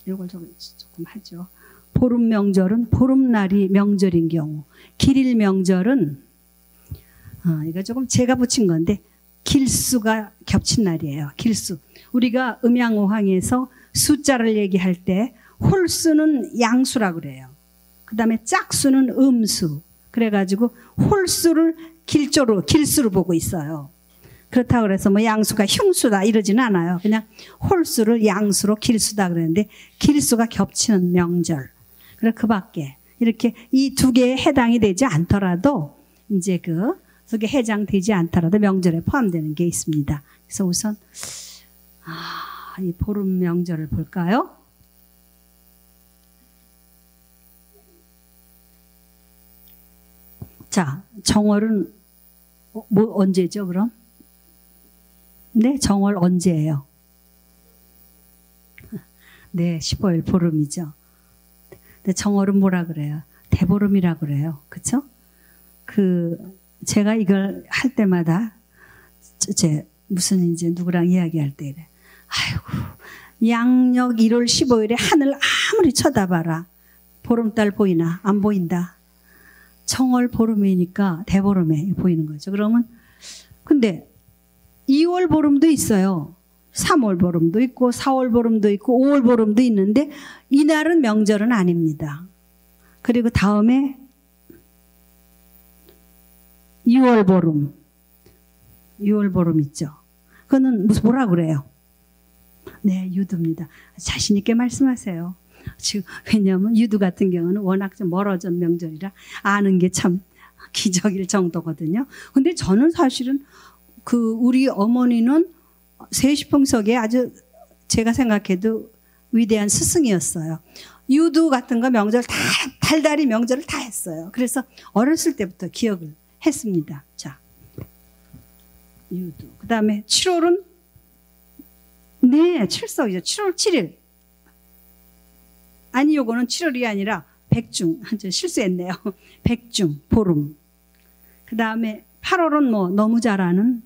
이걸 조금 하죠. 보름 명절은 보름날이 명절인 경우, 길일 명절은, 이거 조금 제가 붙인 건데, 길수가 겹친 날이에요. 길수. 우리가 음양오항에서 숫자를 얘기할 때, 홀수는 양수라고 그래요. 그 다음에 짝수는 음수. 그래가지고 홀수를 길수로 보고 있어요. 그렇다고 그래서 뭐 양수가 흉수다 이러진 않아요. 그냥 홀수를 양수로 길수다 그러는데 길수가 겹치는 명절. 그래 그 밖에 이렇게 이 2개에 해당이 되지 않더라도 이제 그게 해당되지 않더라도 명절에 포함되는 게 있습니다. 그래서 우선 이 보름 명절을 볼까요? 자, 정월은 뭐 언제죠, 그럼? 네, 정월 언제예요? 네, 15일 보름이죠. 근데 정월은 뭐라 그래요? 대보름이라 그래요. 그쵸? 제가 이걸 할 때마다, 무슨 이제 누구랑 이야기할 때 이래. 아이고, 양력 1월 15일에 하늘 아무리 쳐다봐라. 보름달 보이나? 안 보인다. 정월 보름이니까 대보름에 보이는 거죠. 그러면, 근데 2월 보름도 있어요. 3월 보름도 있고 4월 보름도 있고 5월 보름도 있는데 이날은 명절은 아닙니다. 그리고 다음에 6월 보름. 6월 보름 있죠. 그거는 뭐라 그래요? 네, 유두입니다. 자신 있게 말씀하세요. 지금 왜냐하면 유두 같은 경우는 워낙 좀 멀어진 명절이라 아는 게 참 기적일 정도거든요. 근데 저는 사실은 우리 어머니는 세시풍속에 아주 제가 생각해도 위대한 스승이었어요. 유두 같은 거 명절 다 달달이 명절을 다 했어요. 그래서 어렸을 때부터 기억을 했습니다. 자, 유두. 그다음에 7월은 네, 칠석이죠. 7월 7일. 아니, 요거는 7월이 아니라 백중. 실수했네요. 백중, 보름. 그 다음에 8월은 뭐 너무 잘 아는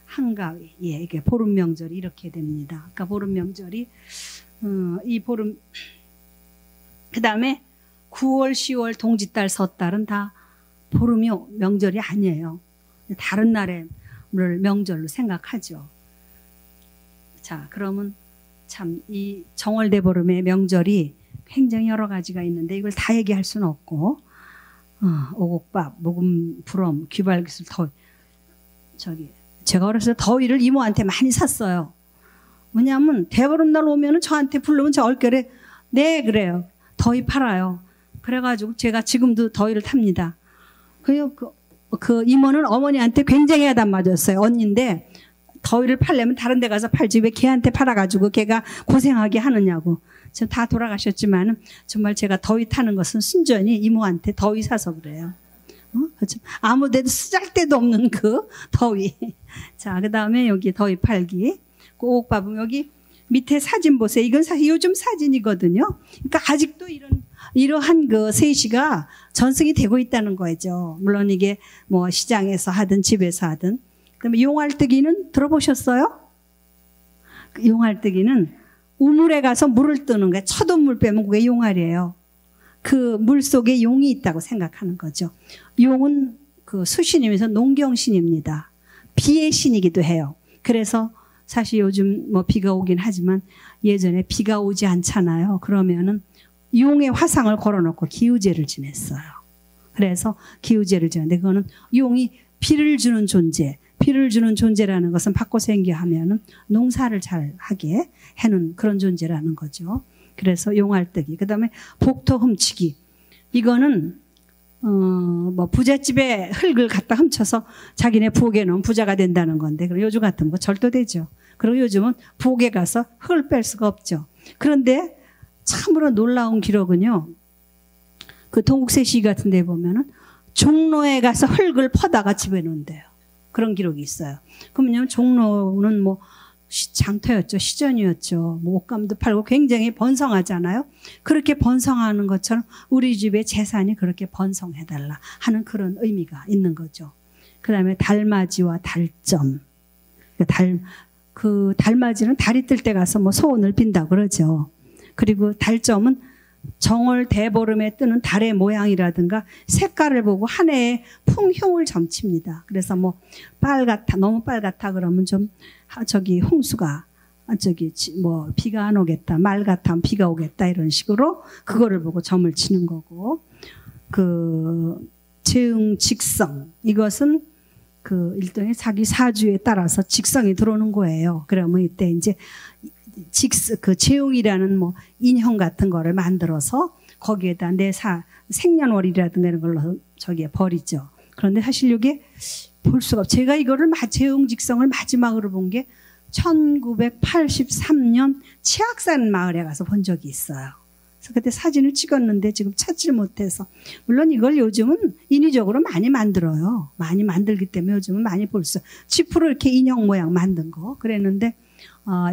한가위. 예, 이게 보름 명절이 이렇게 됩니다. 아까 보름 명절이, 이 보름, 그 다음에 9월, 10월, 동짓달, 섣달은 다 보름이 명절이 아니에요. 다른 날의 명절로 생각하죠. 자, 그러면 참 이 정월대보름의 명절이 굉장히 여러 가지가 있는데 이걸 다 얘기할 수는 없고, 오곡밥, 묵은 부럼, 귀발기술, 제가 어렸을 때 더위를 이모한테 많이 샀어요. 왜냐하면 대보름날 오면은 저한테 부르면 저 얼결에 네 그래요. 더위 팔아요. 그래가지고 제가 지금도 더위를 탑니다. 그리고 그 이모는 어머니한테 굉장히 야단 맞았어요. 언니인데 더위를 팔려면 다른 데 가서 팔지 왜 걔한테 팔아가지고 걔가 고생하게 하느냐고. 지금 다 돌아가셨지만 정말 제가 더위 타는 것은 순전히 이모한테 더위 사서 그래요. 아무 데도 쓰잘데도 없는 그 더위. 자, 그 다음에 여기 더위 팔기. 오곡밥은 여기 밑에 사진 보세요. 이건 사실 요즘 사진이거든요. 그러니까 아직도 이러한 그 세시가 전승이 되고 있다는 거죠. 물론 이게 뭐 시장에서 하든 집에서 하든. 그다음에 용알뜨기는 들어보셨어요? 용알뜨기는 우물에 가서 물을 뜨는 거예요. 첫우물 빼면 그게 용알이에요. 그 물 속에 용이 있다고 생각하는 거죠. 용은 그 수신이면서 농경신입니다. 비의 신이기도 해요. 그래서 사실 요즘 뭐 비가 오긴 하지만 예전에 비가 오지 않잖아요. 그러면은 용의 화상을 걸어놓고 기우제를 지냈어요. 그래서 기우제를 지냈는데 그거는 용이 비를 주는 존재. 비를 주는 존재라는 것은 바꿔서 얘기하면은 농사를 잘 하게 해는 그런 존재라는 거죠. 그래서 용알뜨기. 그 다음에 복토 훔치기. 이거는, 뭐 부잣집에 흙을 갖다 훔쳐서 자기네 부엌에 넣으면 부자가 된다는 건데, 그리고 요즘 같은 거 절도되죠. 그리고 요즘은 부엌에 가서 흙을 뺄 수가 없죠. 그런데 참으로 놀라운 기록은요, 그 동국세시 같은 데 보면은 종로에 가서 흙을 퍼다가 집에 놓는데요. 그런 기록이 있어요. 그러면 종로는 뭐 장터였죠. 시전이었죠. 뭐 옷감도 팔고 굉장히 번성하잖아요. 그렇게 번성하는 것처럼 우리 집의 재산이 그렇게 번성해달라 하는 그런 의미가 있는 거죠. 그 다음에 달맞이와 달점. 그 달맞이는 달이 뜰 때 가서 뭐 소원을 빈다고 그러죠. 그리고 달점은 정월 대보름에 뜨는 달의 모양이라든가 색깔을 보고 한 해의 풍흉을 점칩니다. 그래서 뭐 빨갛다, 너무 빨갛다 그러면 좀 홍수가 뭐 비가 안 오겠다, 말 같으면 비가 오겠다 이런 식으로 그거를 보고 점을 치는 거고, 그 재응 직성 이것은 그 일종의 자기 사주에 따라서 직성이 들어오는 거예요. 그러면 이때 이제 그 재웅이라는 뭐 인형 같은 거를 만들어서 거기에다 내 생년월일이라든가 이런 걸로 저기에 버리죠. 그런데 사실 이게 볼 수가 없어요. 제가 이거를 재웅직성을 마지막으로 본 게 1983년 치악산 마을에 가서 본 적이 있어요. 그래서 그때 사진을 찍었는데 지금 찾질 못해서. 물론 이걸 요즘은 인위적으로 많이 만들어요. 많이 만들기 때문에 요즘은 많이 볼 수. 짚으로 이렇게 인형 모양 만든 거 그랬는데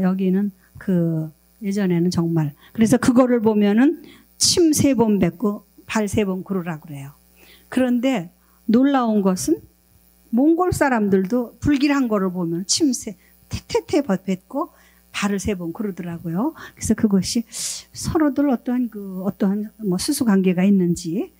여기는 그 예전에는 정말 그래서 그거를 보면은 침 3번 뱉고 발 3번 구르라고 그래요. 그런데 놀라운 것은 몽골 사람들도 불길한 거를 보면 침 태태태 뱉고 발을 3번 구르더라고요. 그래서 그것이 서로들 어떠한 뭐 수수 관계가 있는지.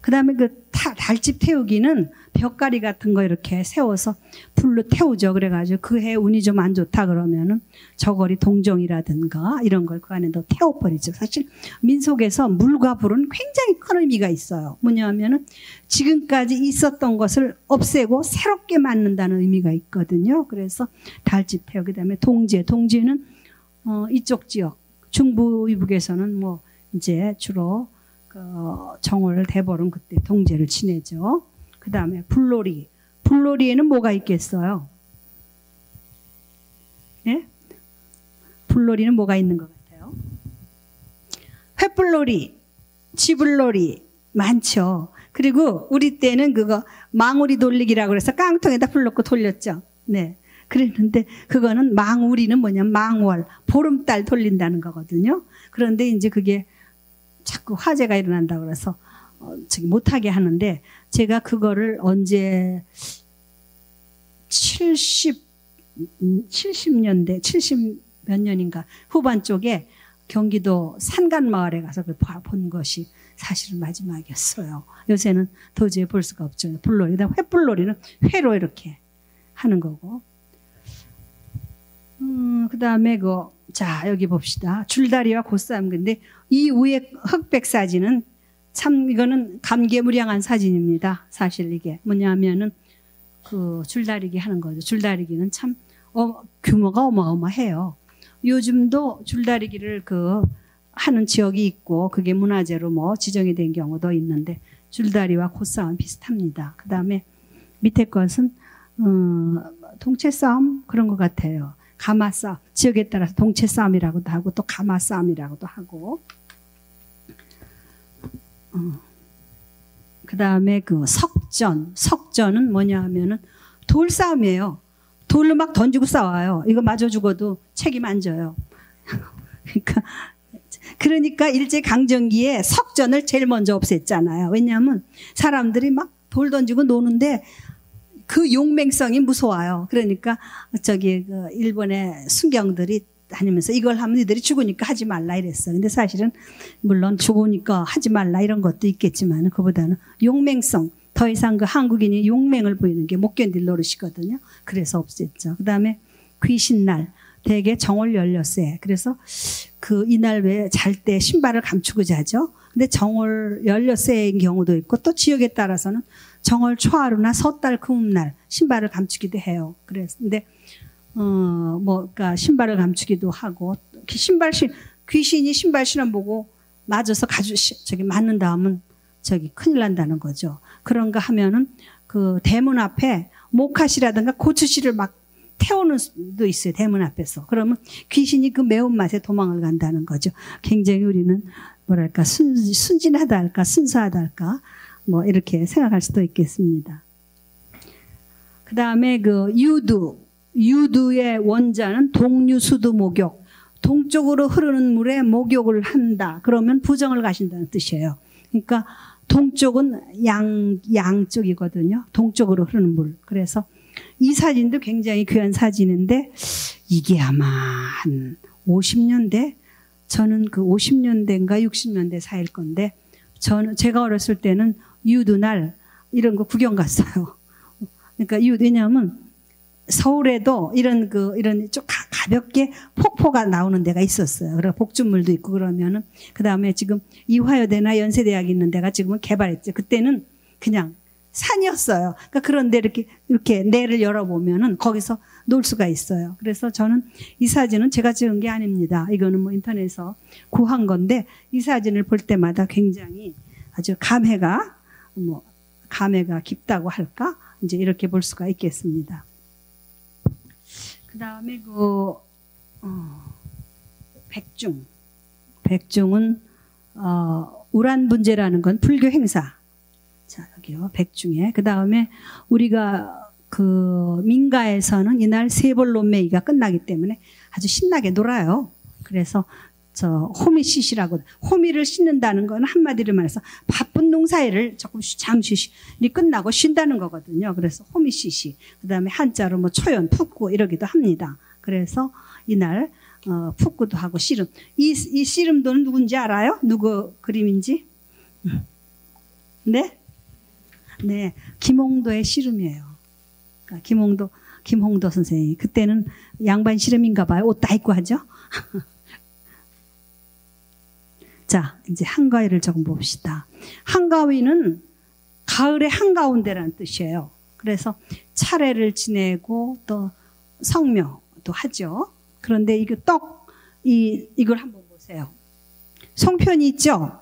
그다음에 그 달집 태우기는 벽가리 같은 거 이렇게 세워서 불로 태우죠. 그래가지고 그 해 운이 좀 안 좋다 그러면은 저고리 동정이라든가 이런 걸 그 안에 더 태워버리죠. 사실 민속에서 물과 불은 굉장히 큰 의미가 있어요. 뭐냐면은 지금까지 있었던 것을 없애고 새롭게 만든다는 의미가 있거든요. 그래서 달집 태우기. 그다음에 동제는 이쪽 지역 중부 이북에서는 뭐 이제 주로 정월 대보름 그때 동제를 지내죠. 그 다음에 불놀이에는 뭐가 있겠어요? 네? 불놀이는 뭐가 있는 것 같아요? 횃불놀이, 지불놀이 많죠. 그리고 우리 때는 그거 망우리 돌리기라고 그래서 깡통에다 불 넣고 돌렸죠. 네. 그랬는데 그거는 망우리는 뭐냐면 망월, 보름달 돌린다는 거거든요. 그런데 이제 그게 자꾸 화재가 일어난다고 그래서 못하게 하는데 제가 그거를 언제 70년대 70 몇 년인가 후반 쪽에 경기도 산간마을에 가서 본 것이 사실은 마지막이었어요. 요새는 도저히 볼 수가 없죠. 불놀이. 횃불놀이는 회로 이렇게 하는 거고. 그 다음에 자, 여기 봅시다. 줄다리와 고싸움. 근데 이 위에 흑백 사진은 참 이거는 감개무량한 사진입니다. 사실 이게 뭐냐면은 그 줄다리기 하는 거죠. 줄다리기는 참 규모가 어마어마해요. 요즘도 줄다리기를 하는 지역이 있고 그게 문화재로 뭐 지정이 된 경우도 있는데 줄다리와 고싸움 비슷합니다. 그 다음에 밑에 것은 동체싸움 그런 것 같아요. 가마싸움, 지역에 따라서 동체싸움이라고도 하고 또 가마싸움이라고도 하고 그 다음에 석전은 뭐냐 하면은 돌싸움이에요. 돌로 막 던지고 싸워요. 이거 맞아 죽어도 책임 안 져요. 그러니까 일제강점기에 석전을 제일 먼저 없앴잖아요. 왜냐하면 사람들이 막 돌 던지고 노는데 그 용맹성이 무서워요. 그러니까 일본의 순경들이 다니면서 이걸 하면 이들이 죽으니까 하지 말라 이랬어. 근데 사실은 물론 죽으니까 하지 말라 이런 것도 있겠지만 그보다는 용맹성. 더 이상 한국인이 용맹을 보이는 게 못 견딜 노릇이거든요. 그래서 없앴죠. 그 다음에 귀신날. 대개 정월 16세. 그래서 이날 왜 잘 때 신발을 감추고 자죠. 근데 정월 16세인 경우도 있고 또 지역에 따라서는 정월 초하루나 섣달 금음날 신발을 감추기도 해요. 근데 그러니까 신발을 감추기도 하고 귀신이 신발 신어보고 맞아서 맞는 다음은 큰일 난다는 거죠. 그런가 하면은 대문 앞에 목화씨라든가 고추씨를 막 태우는 수도 있어요. 대문 앞에서. 그러면 귀신이 그 매운맛에 도망을 간다는 거죠. 굉장히 우리는 뭐랄까 순진하다 할까 순수하다 할까 뭐 이렇게 생각할 수도 있겠습니다. 그 다음에 유두의 원자는 동유수두 목욕. 동쪽으로 흐르는 물에 목욕을 한다. 그러면 부정을 가신다는 뜻이에요. 그러니까 동쪽은 양쪽이거든요. 동쪽으로 흐르는 물. 그래서 이 사진도 굉장히 귀한 사진인데 이게 아마 한 50년대? 저는 50년대인가 60년대 사이일 건데 제가 어렸을 때는 유두날 이런 거 구경 갔어요. 그러니까 왜냐하면 서울에도 이런 좀 가볍게 폭포가 나오는 데가 있었어요. 그리고 복주물도 있고 그러면은 그 다음에 지금 이화여대나 연세대학이 있는 데가 지금은 개발했죠. 그때는 그냥 산이었어요. 그러니까 그런데 이렇게 내를 열어보면은 거기서 놀 수가 있어요. 그래서 저는 이 사진은 제가 찍은 게 아닙니다. 이거는 뭐 인터넷에서 구한 건데 이 사진을 볼 때마다 굉장히 아주 감회가 깊다고 할까? 이제 이렇게 볼 수가 있겠습니다. 그다음에 백중. 백중은 우란분제라는 건 불교 행사. 자, 여기요. 백중에. 그다음에 우리가 민가에서는 이날 세벌논매기가 끝나기 때문에 아주 신나게 놀아요. 그래서 호미시시라고, 호미를 씻는다는 건 한마디로 말해서 바쁜 농사일을 조금 잠시 끝나고 쉰다는 거거든요. 그래서 호미시시. 그다음에 한자로 초연, 풋구 이러기도 합니다. 그래서 이날 풋구도 하고 씨름. 이 씨름도는 누군지 알아요? 누구 그림인지? 네? 네, 김홍도의 씨름이에요. 그러니까 김홍도 선생님. 그때는 양반 씨름인가 봐요. 옷 다 입고 하죠. 자, 이제 한가위를 조금 봅시다. 한가위는 가을의 한가운데라는 뜻이에요. 그래서 차례를 지내고 또 성묘도 하죠. 그런데 이걸 한번 보세요. 송편이 있죠?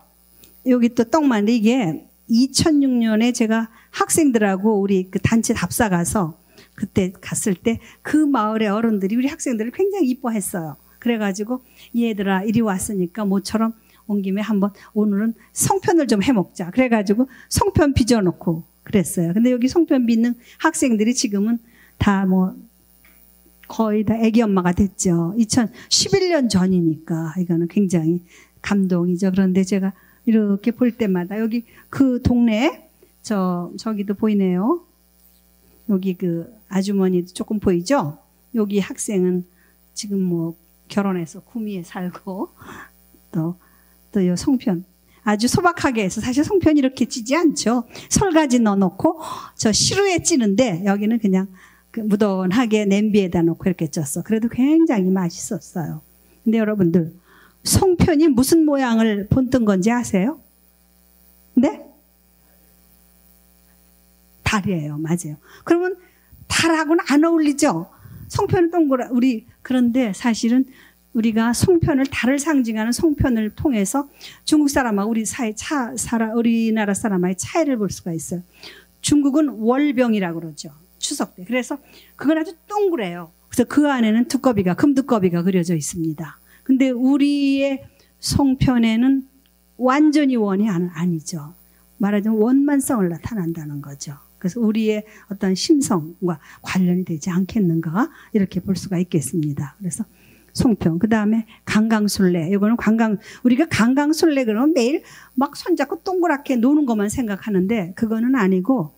여기 또 떡만데 이게 2006년에 제가 학생들하고 우리 그 단체 답사 가서 그때 갔을 때 그 마을의 어른들이 우리 학생들을 굉장히 이뻐했어요. 그래가지고 얘들아 이리 왔으니까 모처럼 온 김에 한번 오늘은 송편을 좀 해먹자. 그래가지고 송편 빚어놓고 그랬어요. 근데 여기 송편 빚는 학생들이 지금은 다 거의 다 애기 엄마가 됐죠. 2011년 전이니까 이거는 굉장히 감동이죠. 그런데 제가 이렇게 볼 때마다 여기 그 동네 저기도 보이네요. 여기 그 아주머니도 조금 보이죠? 여기 학생은 지금 결혼해서 구미에 살고 또 요 송편 아주 소박하게 해서 사실 송편이 이렇게 찌지 않죠. 설가지 넣어놓고 시루에 찌는데 여기는 그냥 무던하게 냄비에다 놓고 이렇게 쪘어. 그래도 굉장히 맛있었어요. 근데 여러분들 송편이 무슨 모양을 본뜬 건지 아세요? 네? 달이에요. 맞아요. 그러면 달하고는 안 어울리죠. 송편은 그런데 사실은 우리가 송편을 달을 상징하는 송편을 통해서 중국 사람하고 우리나라 사람의 차이를 볼 수가 있어요. 중국은 월병이라고 그러죠. 추석 때. 그래서 그건 아주 동그래요. 그래서 그 안에는 금두꺼비가 그려져 있습니다. 근데 우리의 송편에는 완전히 원이 아니죠. 말하자면 원만성을 나타난다는 거죠. 그래서 우리의 어떤 심성과 관련이 되지 않겠는가 이렇게 볼 수가 있겠습니다. 그래서 송편, 그 다음에 강강술래. 이거는 우리가 강강술래 그러면 매일 막 손잡고 동그랗게 노는 것만 생각하는데 그거는 아니고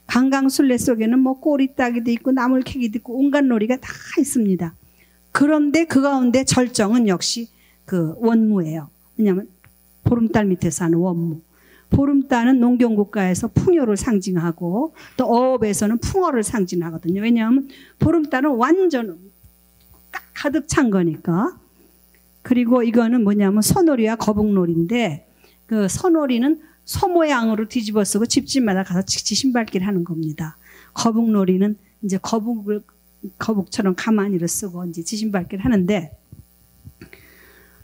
강강술래 속에는 꼬리따기도 있고 나물캐기도 있고 온갖 놀이가 다 있습니다. 그런데 그 가운데 절정은 역시 그 원무예요. 왜냐하면 보름달 밑에서 하는 원무. 보름달은 농경국가에서 풍요를 상징하고 또 어업에서는 풍어를 상징하거든요. 왜냐하면 보름달은 완전 가득 찬 거니까. 그리고 이거는 뭐냐면 소놀이와 거북놀이인데 그 소놀이는 소 모양으로 뒤집어 쓰고 집집마다 가서 신발길 하는 겁니다. 거북놀이는 이제 거북처럼 가만히를 쓰고 이제 지신발길 하는데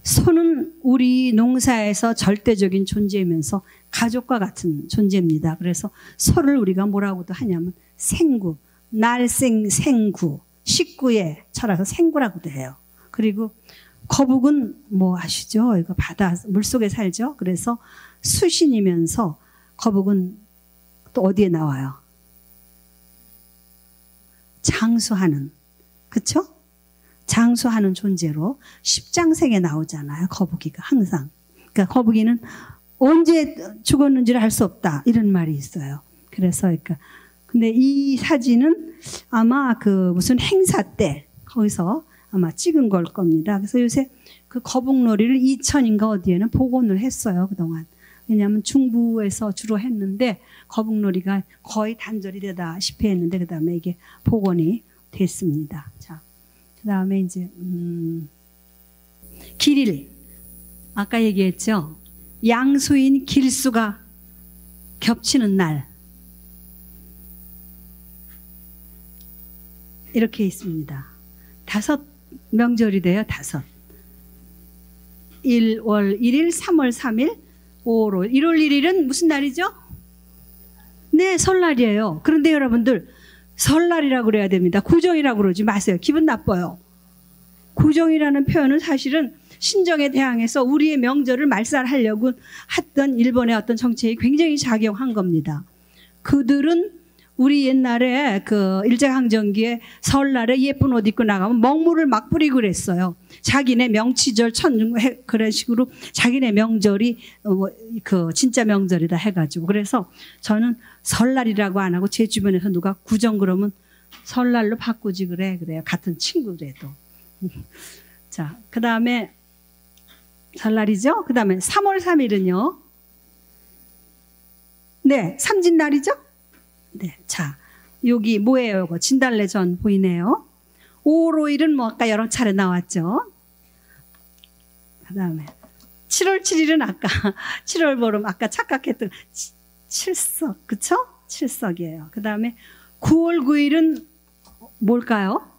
소는 우리 농사에서 절대적인 존재이면서 가족과 같은 존재입니다. 그래서 소를 우리가 뭐라고도 하냐면 생구, 날생생구, 식구의 철학에서 생구라고도 해요. 그리고 거북은 아시죠? 이거 바다 물속에 살죠. 그래서 수신이면서 거북은 또 어디에 나와요? 장수하는, 그렇죠? 장수하는 존재로 십장생에 나오잖아요. 거북이가 항상. 그러니까 거북이는 언제 죽었는지를 알 수 없다 이런 말이 있어요. 그래서 근데 이 사진은 아마 무슨 행사 때 거기서 아마 찍은 걸 겁니다. 그래서 요새 그 거북놀이를 이천인가 어디에는 복원을 했어요. 그동안. 왜냐하면 중부에서 주로 했는데 거북놀이가 거의 단절이 되다시피 했는데 그 다음에 이게 복원이 됐습니다. 자, 그 다음에 이제 길일. 아까 얘기했죠. 양수인 길수가 겹치는 날. 이렇게 있습니다. 5 명절이 돼요. 5. 1월 1일, 3월 3일, 5월 1월 1일은 무슨 날이죠? 네, 설날이에요. 그런데 여러분들 설날이라고 그래야 됩니다. 구정이라고 그러지 마세요. 기분 나빠요. 구정이라는 표현은 사실은 신정에 대항해서 우리의 명절을 말살하려고 했던 일본의 어떤 정책이 굉장히 작용한 겁니다. 그들은 우리 옛날에 그 일제강점기에 설날에 예쁜 옷 입고 나가면 먹물을 막 뿌리고 그랬어요. 자기네 명치절 그런 식으로 자기네 명절이 그 진짜 명절이다 해가지고. 그래서 저는 설날이라고 안 하고 제 주변에서 누가 구정 그러면 설날로 바꾸지 그래요. 같은 친구래도. 자, 그 다음에 설날이죠. 그 다음에 3월 3일은요. 네, 삼진날이죠. 네, 자, 여기 뭐예요? 이거 진달래전 보이네요. 5월 5일은 뭐 아까 여러 차례 나왔죠. 그 다음에 7월 7일은 아까 7월 보름 아까 착각했던 칠석, 그쵸? 칠석이에요. 그 다음에 9월 9일은 뭘까요?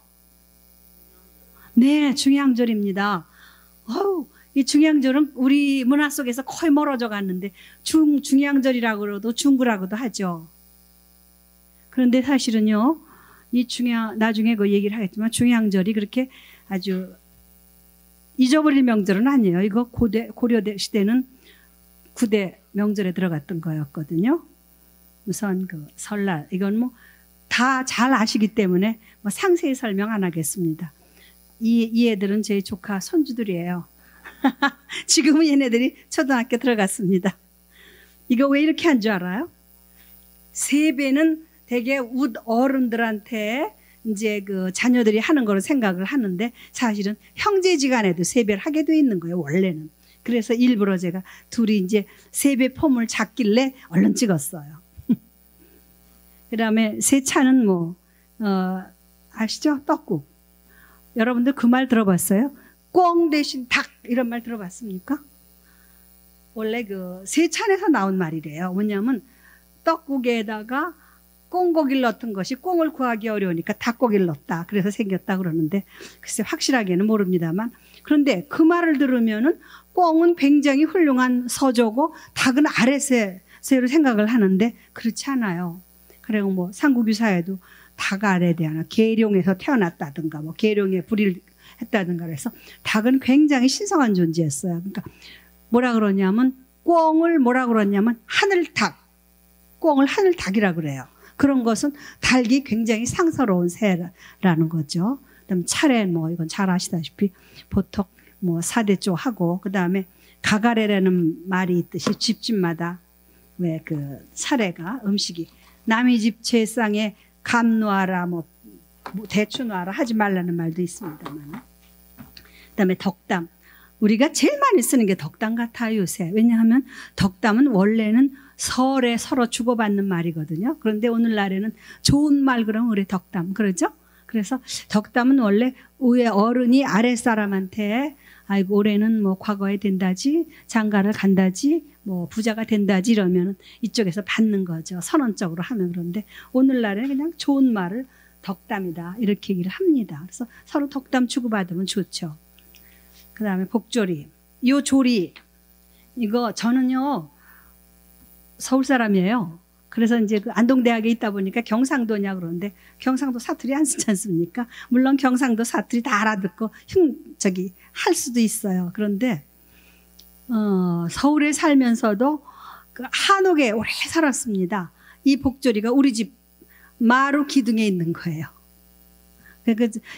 네, 중양절입니다. 이 중양절은 우리 문화 속에서 거의 멀어져 갔는데 중양절이라고 그러도 중구라고도 하죠. 그런데 사실은요, 나중에 그 얘기를 하겠지만 중양절이 그렇게 아주 잊어버릴 명절은 아니에요. 이거 고려 시대는 9대 명절에 들어갔던 거였거든요. 우선 그 설날, 이건 뭐 다 잘 아시기 때문에 뭐 상세히 설명 안 하겠습니다. 이 애들은 제 조카 손주들이에요. 지금은 얘네들이 초등학교 들어갔습니다. 이거 왜 이렇게 한 줄 알아요? 세배는 되게 어른들한테 이제 그 자녀들이 하는 거로 생각을 하는데 사실은 형제지간에도 세배를 하게 돼 있는 거예요, 원래는. 그래서 일부러 제가 둘이 이제 세배 폼을 잡길래 얼른 찍었어요. 그 다음에 세차는 뭐, 아시죠? 떡국. 여러분들 그 말 들어봤어요? 꽁 대신 닭 이런 말 들어봤습니까? 원래 그 세찬에서 나온 말이래요. 뭐냐면 떡국에다가 꽁고기를 넣었던 것이 꽁을 구하기 어려우니까 닭고기를 넣었다. 그래서 생겼다 그러는데 글쎄 확실하게는 모릅니다만, 그런데 그 말을 들으면은 꽁은 굉장히 훌륭한 서조고 닭은 아래세로 생각을 하는데 그렇지 않아요. 그리고 뭐 삼국유사에도 닭 아래에 대한 계룡에서 태어났다든가 뭐 계룡에 불의를 했다든가 그래서 닭은 굉장히 신성한 존재였어요. 그러니까 뭐라 그러냐면 꽁을 뭐라 그러냐면 하늘닭, 꽁을 하늘닭이라고 그래요. 그런 것은 닭이 굉장히 상서로운 새라는 거죠. 그다음에 차례 뭐 이건 잘 아시다시피 보통 뭐 사대조 하고, 그다음에 가가래라는 말이 있듯이 집집마다 왜 그 차례가 음식이 남의 집 제상에 감 놓아라 뭐 대추 놓아라 하지 말라는 말도 있습니다만, 그다음에 덕담, 우리가 제일 많이 쓰는 게 덕담 같아요 요새. 왜냐하면 덕담은 원래는 설에 서로 주고받는 말이거든요. 그런데 오늘날에는 좋은 말 그러면 우리 덕담 그러죠. 그래서 덕담은 원래 위에 어른이 아랫사람한테 아이고 올해는 뭐 과거에 된다지, 장가를 간다지, 뭐 부자가 된다지 이러면 이쪽에서 받는 거죠. 선언적으로 하면. 그런데 오늘날에는 그냥 좋은 말을 덕담이다 이렇게 얘기를 합니다. 그래서 서로 덕담 주고받으면 좋죠. 그 다음에 복조리. 요 조리, 이거 저는요 서울 사람이에요. 그래서 이제 그 안동대학에 있다 보니까 경상도냐 그러는데 경상도 사투리 안 쓰지 않습니까? 물론 경상도 사투리 다 알아듣고 할 수도 있어요. 그런데 서울에 살면서도 그 한옥에 오래 살았습니다. 이 복조리가 우리 집 마루 기둥에 있는 거예요.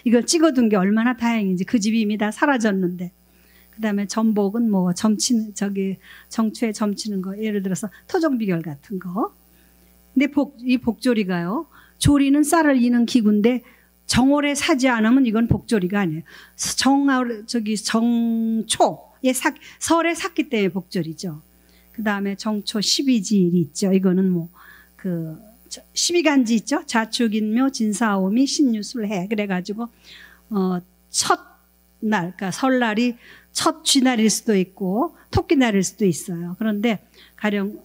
이걸 찍어둔 게 얼마나 다행인지. 그 집이 이미 다 사라졌는데. 그다음에 전복은 뭐 정초에 점치는 거, 예를 들어서 토종비결 같은 거. 근데 이 복조리가요, 조리는 쌀을 이는 기구인데 정월에 사지 않으면 이건 복조리가 아니에요. 정초에 설에 샀기 때문에 복조리죠. 그다음에 정초 12지일이 있죠. 이거는 뭐 그 12간지 있죠. 자축인묘 진사오미 신유술해. 그래가지고 첫날, 그러니까 설날이 첫 쥐날일 수도 있고 토끼날일 수도 있어요. 그런데 가령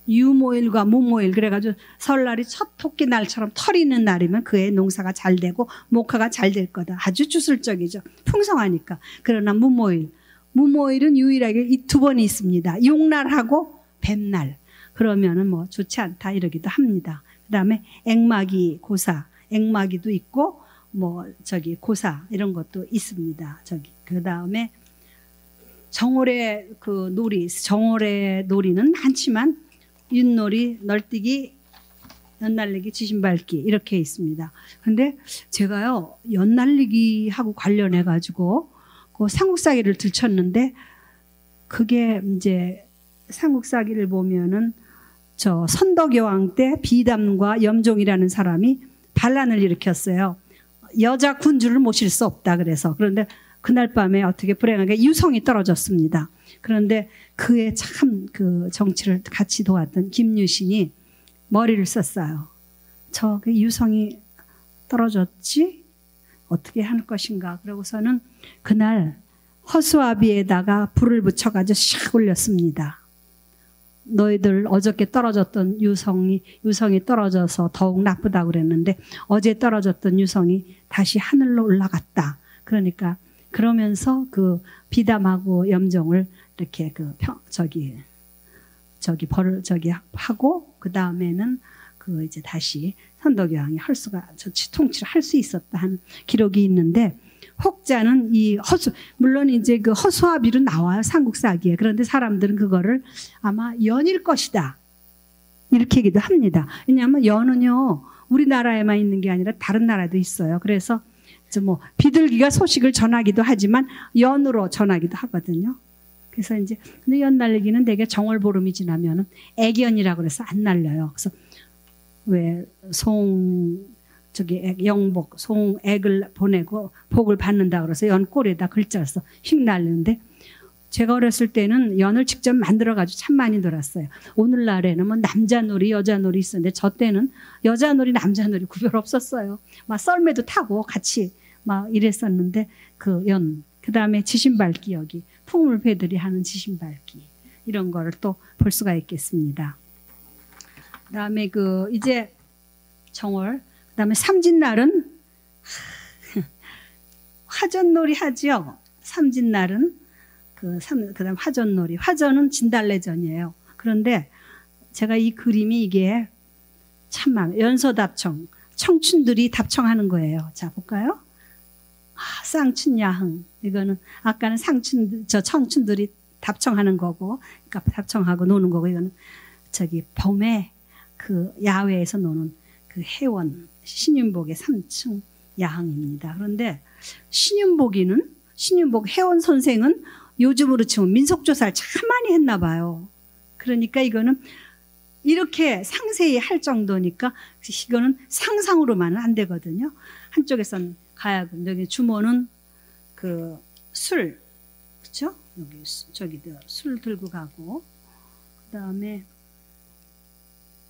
유모일과 무모일, 그래가지고 설날이 첫 토끼날처럼 털이 있는 날이면 그의 농사가 잘 되고 목화가 잘 될 거다. 아주 주술적이죠. 풍성하니까. 그러나 무모일은 유일하게 이 두 번이 있습니다. 용날하고 뱀날. 그러면은 뭐 좋지 않다 이러기도 합니다. 그 다음에 액마기 고사. 액마기도 있고 뭐 저기 고사 이런 것도 있습니다. 저기 그다음에 정월의 그 놀이, 정월의 놀이는 많지만 윷놀이, 널뛰기, 연날리기, 지신밟기 이렇게 있습니다. 근데 제가요 연날리기하고 관련해 가지고 그 삼국사기를 들쳤는데 그게 이제 삼국사기를 보면은 저 선덕여왕 때 비담과 염종이라는 사람이 반란을 일으켰어요. 여자 군주를 모실 수 없다 그래서. 그런데 그날 밤에 어떻게 불행하게 유성이 떨어졌습니다. 그런데 그의 참 그 정치를 같이 도왔던 김유신이 머리를 썼어요. 저 그 유성이 떨어졌지? 어떻게 할 것인가? 그러고서는 그날 허수아비에다가 불을 붙여가지고 샥 올렸습니다. 너희들 어저께 떨어졌던 유성이 떨어져서 더욱 나쁘다고 그랬는데 어제 떨어졌던 유성이 다시 하늘로 올라갔다. 그러니까 그러면서 그 비담하고 염종을 이렇게 그 벌을 하고 그 다음에는 그 이제 다시 선덕여왕이 통치를 할 수 있었다 하는 기록이 있는데 혹자는 물론 이제 그 허수아비로 나와요 삼국사기에. 그런데 사람들은 그거를 아마 연일 것이다 이렇게 얘기도 합니다. 왜냐하면 연은요 우리나라에만 있는 게 아니라 다른 나라도 있어요. 그래서 뭐 비둘기가 소식을 전하기도 하지만 연으로 전하기도 하거든요. 그래서 이제 근데 연 날리기는 대개 정월보름이 지나면은 애견이라고 그래서 안 날려요. 그래서 왜 영복 송액을 보내고 복을 받는다 그래서 연 꼬리에다 글자를 써 휙 날리는데 제가 어렸을 때는 연을 직접 만들어 가지고 참 많이 놀았어요. 오늘날에는 뭐 남자놀이 여자놀이 있었는데 저 때는 여자놀이 남자놀이 구별 없었어요. 막 썰매도 타고 같이 막 이랬었는데 그다음에 지신밟기 여기 풍물배들이 하는 지신밟기 이런 거를 또 볼 수가 있겠습니다. 그다음에 이제 정월 그다음에 삼진날은 화전놀이 하죠. 삼진날은 그다음 화전놀이. 화전은 진달래전이에요. 그런데 제가 이 그림이 이게 참 연서답청 청춘들이 답청하는 거예요. 자 볼까요? 쌍춘야흥 이거는 아까는 청춘들이 답청하는 거고, 그러니까 답청하고 노는 거고 이거는 저기 봄에 그 야외에서 노는 그 해원 신윤복의 삼층 야흥입니다. 그런데 신윤복 해원 선생은 요즘으로 치면 민속조사를 참 많이 했나 봐요. 그러니까 이거는 이렇게 상세히 할 정도니까 이거는 상상으로만은 안 되거든요. 한쪽에서는 가야금, 여기 주모는 그 술, 그렇죠? 여기 저기도 술 들고 가고, 그 다음에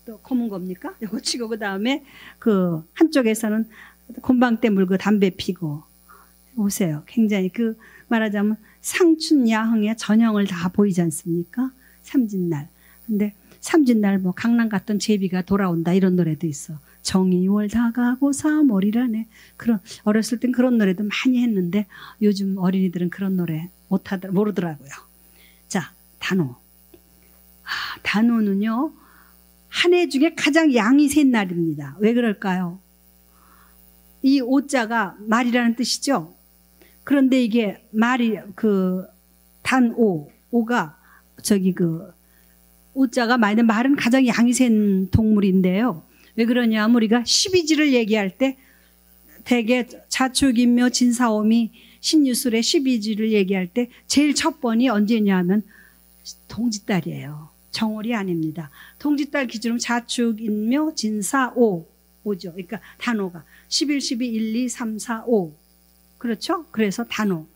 또 검은 겁니까? 이거 치고 그 다음에 그 한쪽에서는 곤방대 물고 담배 피고 보세요. 굉장히 말하자면 상춘야흥의 전형을 다 보이지 않습니까? 삼진날. 근데 삼진날 뭐 강남 갔던 제비가 돌아온다 이런 노래도 있어. 정이월 다가고 3월이라네. 어렸을 땐 그런 노래도 많이 했는데 요즘 어린이들은 그런 노래 모르더라고요. 자, 단오. 단오는요 한 해 중에 가장 양이 센 날입니다. 왜 그럴까요? 이 오자가 말이라는 뜻이죠. 그런데 이게 말이 오가 오자가 말은 가장 양이 센 동물인데요. 왜 그러냐면 우리가 12지를 얘기할 때 대개 자축인묘 진사오미 신유술의 12지를 얘기할 때 제일 첫 번이 언제냐면 동짓달이에요. 정월이 아닙니다. 동짓달 기준으로 자축인묘 진사오 오죠. 그러니까 단오가 11, 12, 1, 2, 3, 4, 5 그렇죠? 그래서 단오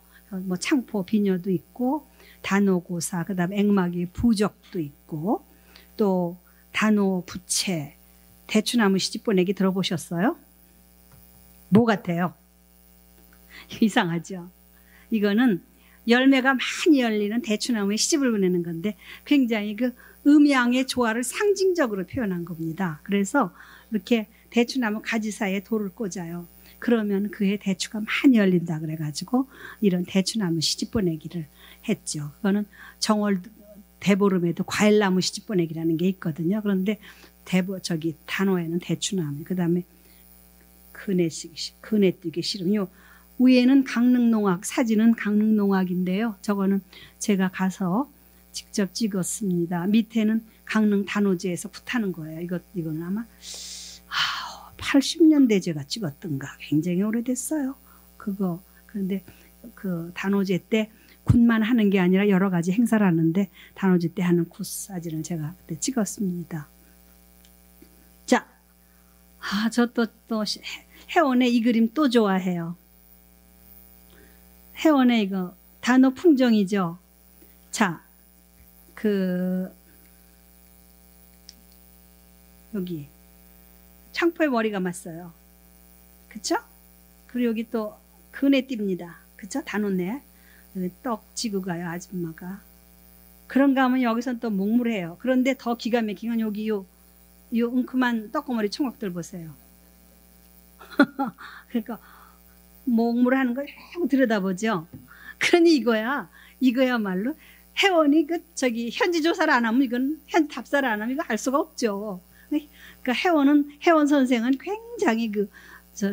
뭐 창포 비녀도 있고 단오고사 그다음에 액마기 부적도 있고 또 단오 부채 대추나무 시집보내기 들어보셨어요? 뭐 같아요? 이상하죠? 이거는 열매가 많이 열리는 대추나무에 시집을 보내는 건데 굉장히 음양의 조화를 상징적으로 표현한 겁니다. 그래서 이렇게 대추나무 가지 사이에 돌을 꽂아요. 그러면 그해 대추가 많이 열린다 그래가지고 이런 대추나무 시집보내기를 했죠. 그거는 정월 대보름에도 과일나무 시집보내기라는 게 있거든요. 그런데 단오에는 대추나무, 그 다음에 그네 뛰기 싫음. 요 위에는 강릉농악, 사진은 강릉농악인데요. 저거는 제가 가서 직접 찍었습니다. 밑에는 강릉 단오제에서 굿하는 거예요. 이건 아마 80년대 제가 찍었던가. 굉장히 오래됐어요. 그런데 그 단오제 때 굿만 하는 게 아니라 여러 가지 행사를 하는데 단오제 때 하는 굿 사진을 제가 그때 찍었습니다. 자, 저 또 혜원의 이 그림 또 좋아해요. 혜원의 이거 단오 풍정이죠. 자, 여기 창포에 머리가 맞어요. 그쵸? 그리고 여기 또 그네 띱니다. 그쵸? 단오네. 여기 떡 지고 가요, 아줌마가. 그런가 하면 여기선 또 몽물해요. 그런데 더 기가 막힌 건 여기 요 웅큼한 떡고머리 총각들 보세요. 그러니까 몽물하는 걸 쭉 들여다보죠. 그러니 이거야말로 혜원이 현지 조사를 안 하면 이건 현지 답사를 안 하면 이거 알 수가 없죠. 그러니까 혜원 선생은 굉장히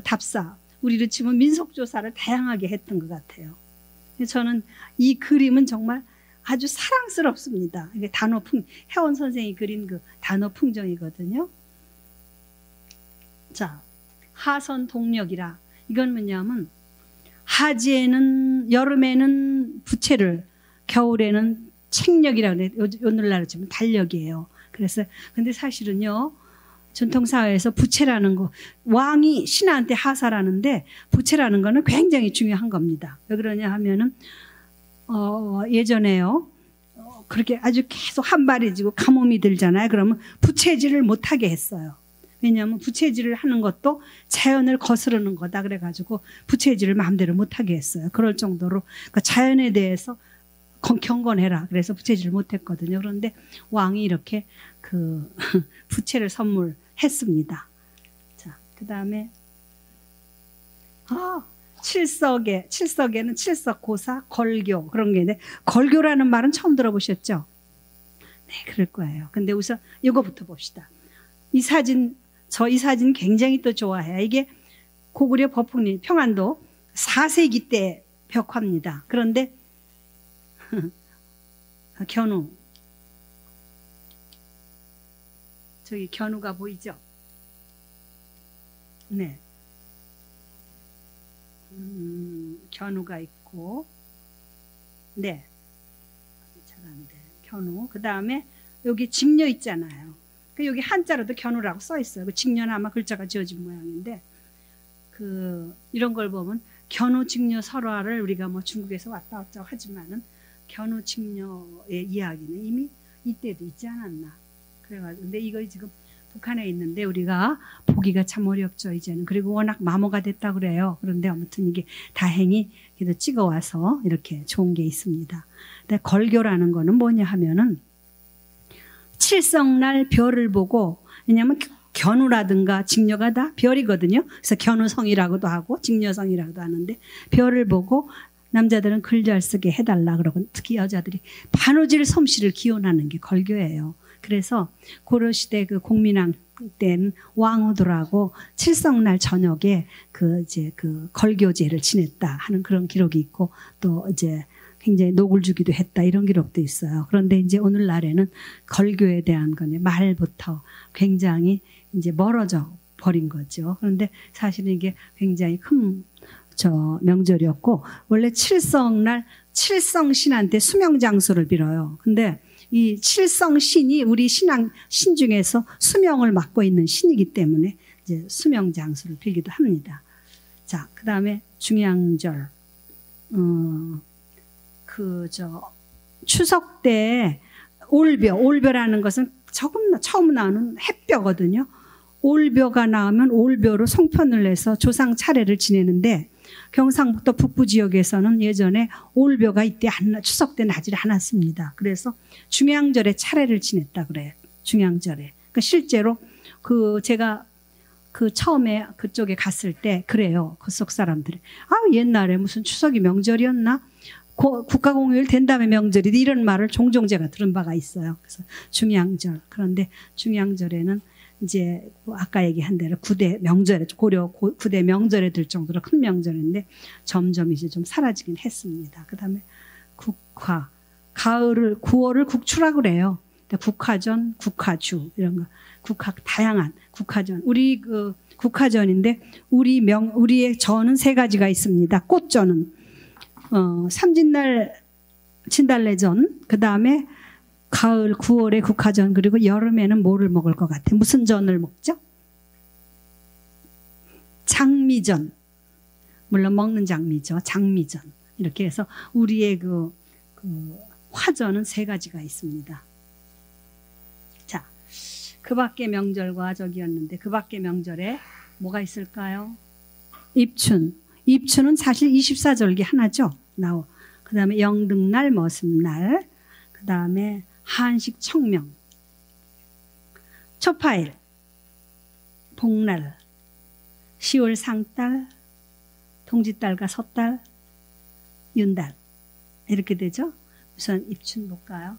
답사, 우리로 치면 민속 조사를 다양하게 했던 것 같아요. 저는 이 그림은 정말 아주 사랑스럽습니다. 이게 혜원 선생이 그린 단오 풍정이거든요. 자, 하선 동력이라. 이건 뭐냐면 하지에는 여름에는 부채를, 겨울에는 책력이라고 그래. 오늘날로 치면 달력이에요. 그래서 근데 사실은요, 전통사회에서 부채라는 거, 왕이 신하한테 하사라는데 부채라는 거는 굉장히 중요한 겁니다. 왜 그러냐 하면은 예전에요, 그렇게 아주 계속 한발이 지고 가뭄이 들잖아요. 그러면 부채질을 못하게 했어요. 왜냐하면 부채질을 하는 것도 자연을 거스르는 거다 그래가지고 부채질을 마음대로 못하게 했어요. 그럴 정도로 자연에 대해서 경건해라. 그래서 부채질을 못했거든요. 그런데 왕이 이렇게 부채를 선물했습니다. 자, 그 다음에 칠석에는 칠석고사, 걸교 그런 게 있는데 걸교라는 말은 처음 들어보셨죠? 네, 그럴 거예요. 근데 우선 이거부터 봅시다. 이 사진 굉장히 또 좋아해요. 이게 고구려 법흥리 평안도 4세기 때 벽화입니다. 그런데 견우, 저기 견우가 보이죠? 네. 견우가 있고, 네. 잘 안 돼. 견우. 그 다음에 여기 직녀 있잖아요. 여기 한자로도 견우라고 써 있어요. 그 직녀는 아마 글자가 지어진 모양인데, 이런 걸 보면 견우 직녀 설화를 우리가 뭐 중국에서 왔다 갔다 하지만은 견우 직녀의 이야기는 이미 이때도 있지 않았나. 그래가지고 근데 이거 지금 북한에 있는데 우리가 보기가 참 어렵죠, 이제는. 그리고 워낙 마모가 됐다 그래요. 그런데 아무튼 이게 다행히 그래도 찍어와서 이렇게 좋은 게 있습니다. 근데 걸교라는 거는 뭐냐 하면은 칠성날 별을 보고, 왜냐하면 견우라든가 직녀가 다 별이거든요. 그래서 견우성이라고도 하고 직녀성이라고도 하는데, 별을 보고 남자들은 글 잘 쓰게 해달라 그러고, 특히 여자들이 반오질 솜씨를 기원하는 게 걸교예요. 그래서 고려시대 공민왕 때는 왕후들하고 칠성날 저녁에 걸교제를 지냈다 하는 그런 기록이 있고, 또 이제 굉장히 녹을 주기도 했다 이런 기록도 있어요. 그런데 이제 오늘날에는 걸교에 대한 거는 말부터 굉장히 이제 멀어져 버린 거죠. 그런데 사실은 이게 굉장히 큰 명절이었고, 원래 칠성날 칠성신한테 수명장수를 빌어요. 근데 이 칠성신이 우리 신 중에서 수명을 맡고 있는 신이기 때문에 이제 수명장수를 빌기도 합니다. 자, 그 다음에 중양절. 추석 때 올벼라는 것은 처음 나오는 햇벼거든요. 올벼가 나오면 올벼로 송편을 내서 조상 차례를 지내는데, 경상북도 북부 지역에서는 예전에 올벼가 이때 추석 때 나질 않았습니다. 그래서 중양절에 차례를 지냈다 그래요. 중양절에. 실제로 제가 처음에 그쪽에 갔을 때 그래요. 그쪽 사람들이 옛날에 무슨 추석이 명절이었나? 국가공휴일 된 다음에 명절이다 이런 말을 종종 제가 들은 바가 있어요. 그래서 중양절. 그런데 중양절에는 이제 뭐 아까 얘기한 대로 9대 명절에 고려 9대 명절에 들 정도로 큰 명절인데 점점 이제 좀 사라지긴 했습니다. 그다음에 국화, 가을을 9월을 국추라고 그래요. 국화전, 국화주 이런 거, 다양한 국화전. 우리 그 국화전인데 우리의 전은 세 가지가 있습니다. 꽃전은 삼진날 진달래전, 그 다음에 가을 9월에 국화전, 그리고 여름에는 뭐를 먹을 것 같아? 무슨 전을 먹죠? 장미전. 물론 먹는 장미죠. 장미전. 이렇게 해서 우리의 그 화전은 세 가지가 있습니다. 자, 그 밖의 명절과 저기였는데 그 밖의 명절에 뭐가 있을까요? 입춘. 입춘은 사실 24절기 하나죠. 그 다음에 영등날, 머슴날, 그 다음에 한식 청명, 초파일, 복날, 10월 상달, 동짓달과 섣달, 윤달 이렇게 되죠. 우선 입춘 볼까요?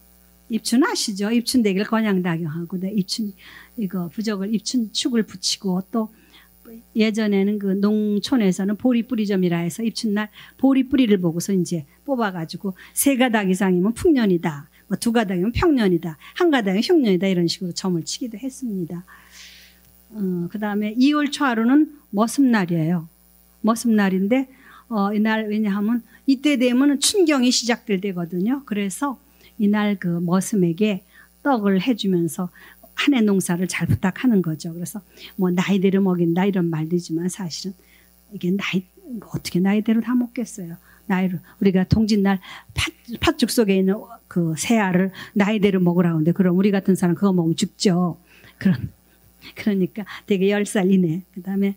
입춘 아시죠? 입춘 대기를 건양다경하고 입춘 이거 부적을 입춘축을 붙이고 또 예전에는 그 농촌에서는 보리뿌리점이라 해서 입춘날 보리뿌리를 보고서 이제 뽑아가지고 세 가닥 이상이면 풍년이다. 뭐 두 가닥이면 평년이다. 한 가닥이면 흉년이다. 이런 식으로 점을 치기도 했습니다. 그 다음에 2월 초하루는 머슴날이에요. 머슴날인데 이날 왜냐하면 이때 되면 춘경이 시작될 때거든요. 그래서 이날 그 머슴에게 떡을 해주면서 한 해 농사를 잘 부탁하는 거죠. 그래서 뭐 나이대로 먹인다 이런 말이지만 사실은 이게 어떻게 나이대로 다 먹겠어요. 나이로 우리가 동짓날 팥죽 속에 있는 그 새알을 나이대로 먹으라고 하는데 그럼 우리 같은 사람 그거 먹으면 죽죠. 그러니까 되게 10살 이내. 그다음에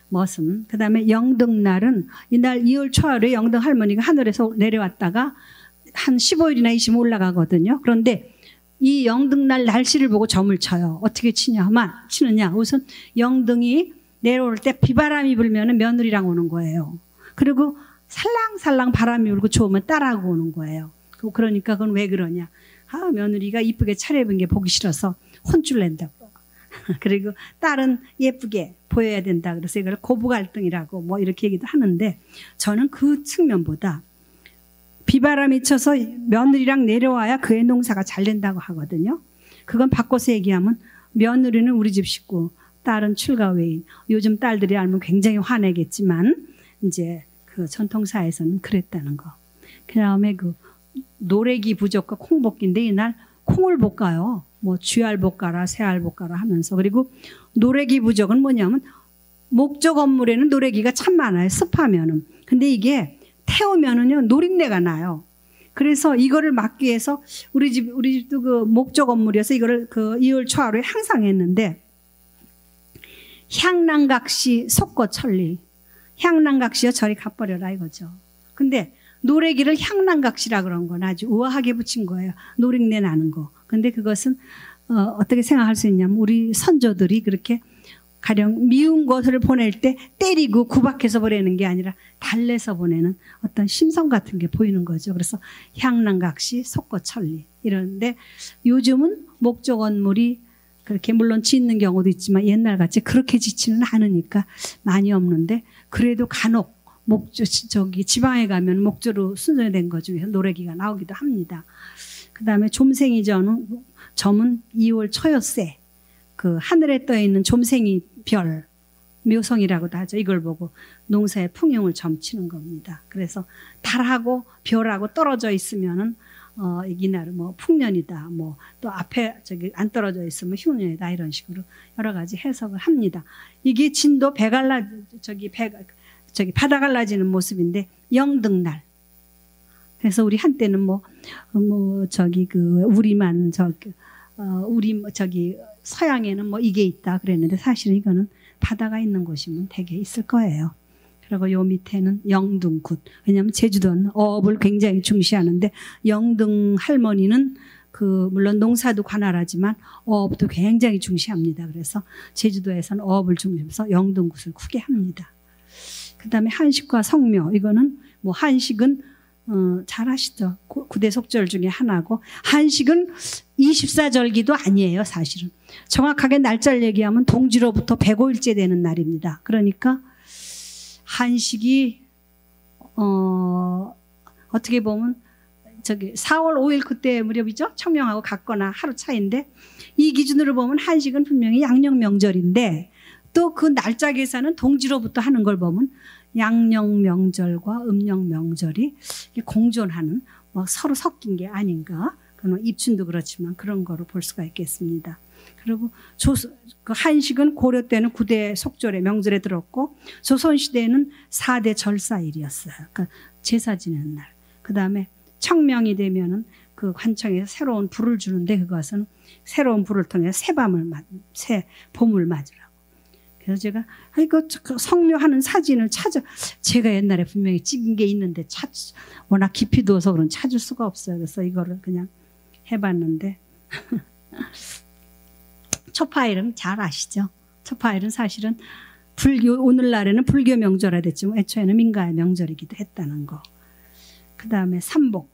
머슴. 그다음에 영등날은 이날 2월 초하루에 영등 할머니가 하늘에서 내려왔다가 한 15일이나 20일 올라가거든요. 그런데 이 영등날 날씨를 보고 점을 쳐요. 어떻게 치느냐. 우선 영등이 내려올 때 비바람이 불면 며느리랑 오는 거예요. 그리고 살랑살랑 바람이 불고 좋으면 딸하고 오는 거예요. 그러니까 그건 왜 그러냐. 며느리가 이쁘게 차려입은 게 보기 싫어서 혼쭐 낸다고. 그리고 딸은 예쁘게 보여야 된다. 그래서 이걸 고부갈등이라고 뭐 이렇게 얘기도 하는데 저는 그 측면보다 비바람이 쳐서 며느리랑 내려와야 그의 농사가 잘 된다고 하거든요. 그건 바꿔서 얘기하면 며느리는 우리 집 식구, 딸은 출가 외인. 요즘 딸들이 알면 굉장히 화내겠지만 이제 그 전통사에서는 그랬다는 거. 그 다음에 그 노래기 부적과 콩볶이인데 이날 콩을 볶아요. 뭐 쥐알 볶아라, 새알 볶아라 하면서. 그리고 노래기 부적은 뭐냐면 목조 건물에는 노래기가 참 많아요. 습하면은. 근데 이게 태우면은요 노린내가 나요. 그래서 이거를 막기 위해서 우리 집도 그 목조 건물이어서 이거를 그 2월 초하루에 항상 했는데 향난각시 속고천리. 향난각시여 저리 가버려라 이거죠. 근데 노래기를 향난각시라 그런 건 아주 우아하게 붙인 거예요. 노린내 나는 거. 근데 그것은 어떻게 생각할 수 있냐면 우리 선조들이 그렇게 가령 미운 것을 보낼 때 때리고 구박해서 보내는 게 아니라 달래서 보내는 어떤 심성 같은 게 보이는 거죠. 그래서 향난각시 속고천리 이러는데 요즘은 목조 건물이 그렇게 물론 짓는 경우도 있지만 옛날같이 그렇게 짓지는 않으니까 많이 없는데 그래도 간혹 목조 지방에 가면 목조로 순서된 것 중에서 노래기가 나오기도 합니다. 그다음에 좀생이 점은 2월 초여세 그 하늘에 떠 있는 좀생이 별 묘성이라고도 하죠. 이걸 보고 농사의 풍요를 점치는 겁니다. 그래서 달하고 별하고 떨어져 있으면은 이날은 뭐 풍년이다. 뭐 또 앞에 안 떨어져 있으면 흉년이다. 이런 식으로 여러 가지 해석을 합니다. 이게 진도 바다 갈라지는 모습인데 영등날. 그래서 우리 한때는 서양에는 뭐 이게 있다 그랬는데 사실은 이거는 바다가 있는 곳이면 되게 있을 거예요. 그리고 요 밑에는 영등굿. 왜냐하면 제주도는 어업을 굉장히 중시하는데 영등 할머니는 물론 농사도 관할하지만 어업도 굉장히 중시합니다. 그래서 제주도에서는 어업을 중시해서 영등굿을 크게 합니다. 그 다음에 한식과 성묘. 이거는 한식은 잘 아시죠? 구대 속절 중에 하나고, 한식은 24절기도 아니에요, 사실은. 정확하게 날짜를 얘기하면 동지로부터 105일째 되는 날입니다. 그러니까 한식이 어떻게 보면 4월 5일 그때 무렵이죠. 청명하고 같거나 하루 차인데, 이 기준으로 보면 한식은 분명히 양력 명절인데, 또 그 날짜 계산은 동지로부터 하는 걸 보면 양력 명절과 음력 명절이 공존하는, 뭐 서로 섞인 게 아닌가. 입춘도 그렇지만 그런 거로 볼 수가 있겠습니다. 그리고 그 한식은 고려 때는 9대 속절의 명절에 들었고, 조선시대에는 4대 절사일이었어요. 그러니까 제사 지내는 날. 그 다음에 청명이 되면은 그 관청에서 새로운 불을 주는데, 그것은 새로운 불을 통해 새 봄을 맞으라고. 그래서 제가 이거 성묘하는 사진을 제가 옛날에 분명히 찍은 게 있는데 워낙 깊이 두어서 그런 찾을 수가 없어요. 그래서 이거를 그냥 해봤는데 초파일은 잘 아시죠? 초파일은 사실은 오늘날에는 불교 명절화 됐지만 애초에는 민가의 명절이기도 했다는 거. 그 다음에 삼복,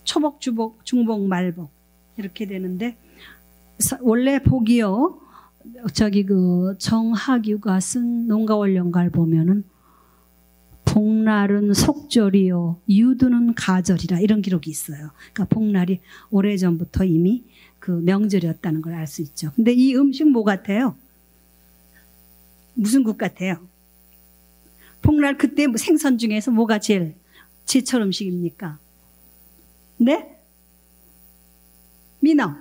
초복, 주복, 중복, 말복 이렇게 되는데, 원래 복이요, 정학유가 쓴 농가원령가를 보면은 복날은 속절이요 유두는 가절이라 이런 기록이 있어요. 그러니까 복날이 오래전부터 이미 그 명절이었다는 걸 알 수 있죠. 근데 이 음식 뭐 같아요? 무슨 국 같아요? 복날 그때 생선 중에서 뭐가 제일 제철 음식입니까? 네? 민어.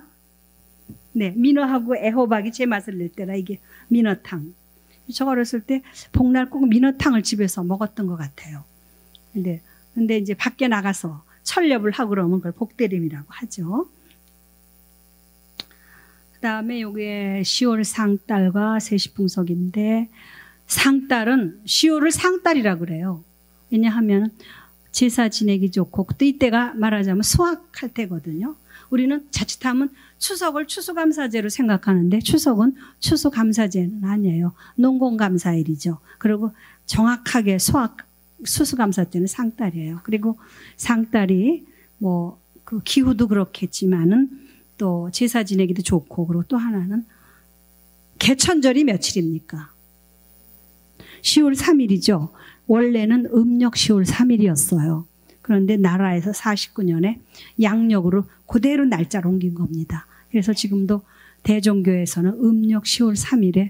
네, 민어하고 애호박이 제 맛을 낼 때라 이게 민어탕. 저 어렸을 때 복날 꼭 민어탕을 집에서 먹었던 것 같아요. 근데 이제 밖에 나가서 철렵을 하고 그러면 그걸 복대림이라고 하죠. 그 다음에 요게 10월 상달과 세시풍속인데, 상달은 10월을 상달이라고 그래요. 왜냐하면 제사 지내기 좋고, 그때 이때가 말하자면 수확할 때거든요. 우리는 자칫하면 추석을 추수감사제로 생각하는데, 추석은 추수감사제는 아니에요. 농공감사일이죠. 그리고 정확하게 수수감사 때는 상달이에요. 그리고 상달이 뭐 그 기후도 그렇겠지만은 또 제사 지내기도 좋고, 그리고 또 하나는 개천절이 며칠입니까? 10월 3일이죠. 원래는 음력 10월 3일이었어요. 그런데 나라에서 49년에 양력으로 그대로 날짜를 옮긴 겁니다. 그래서 지금도 대종교에서는 음력 10월 3일에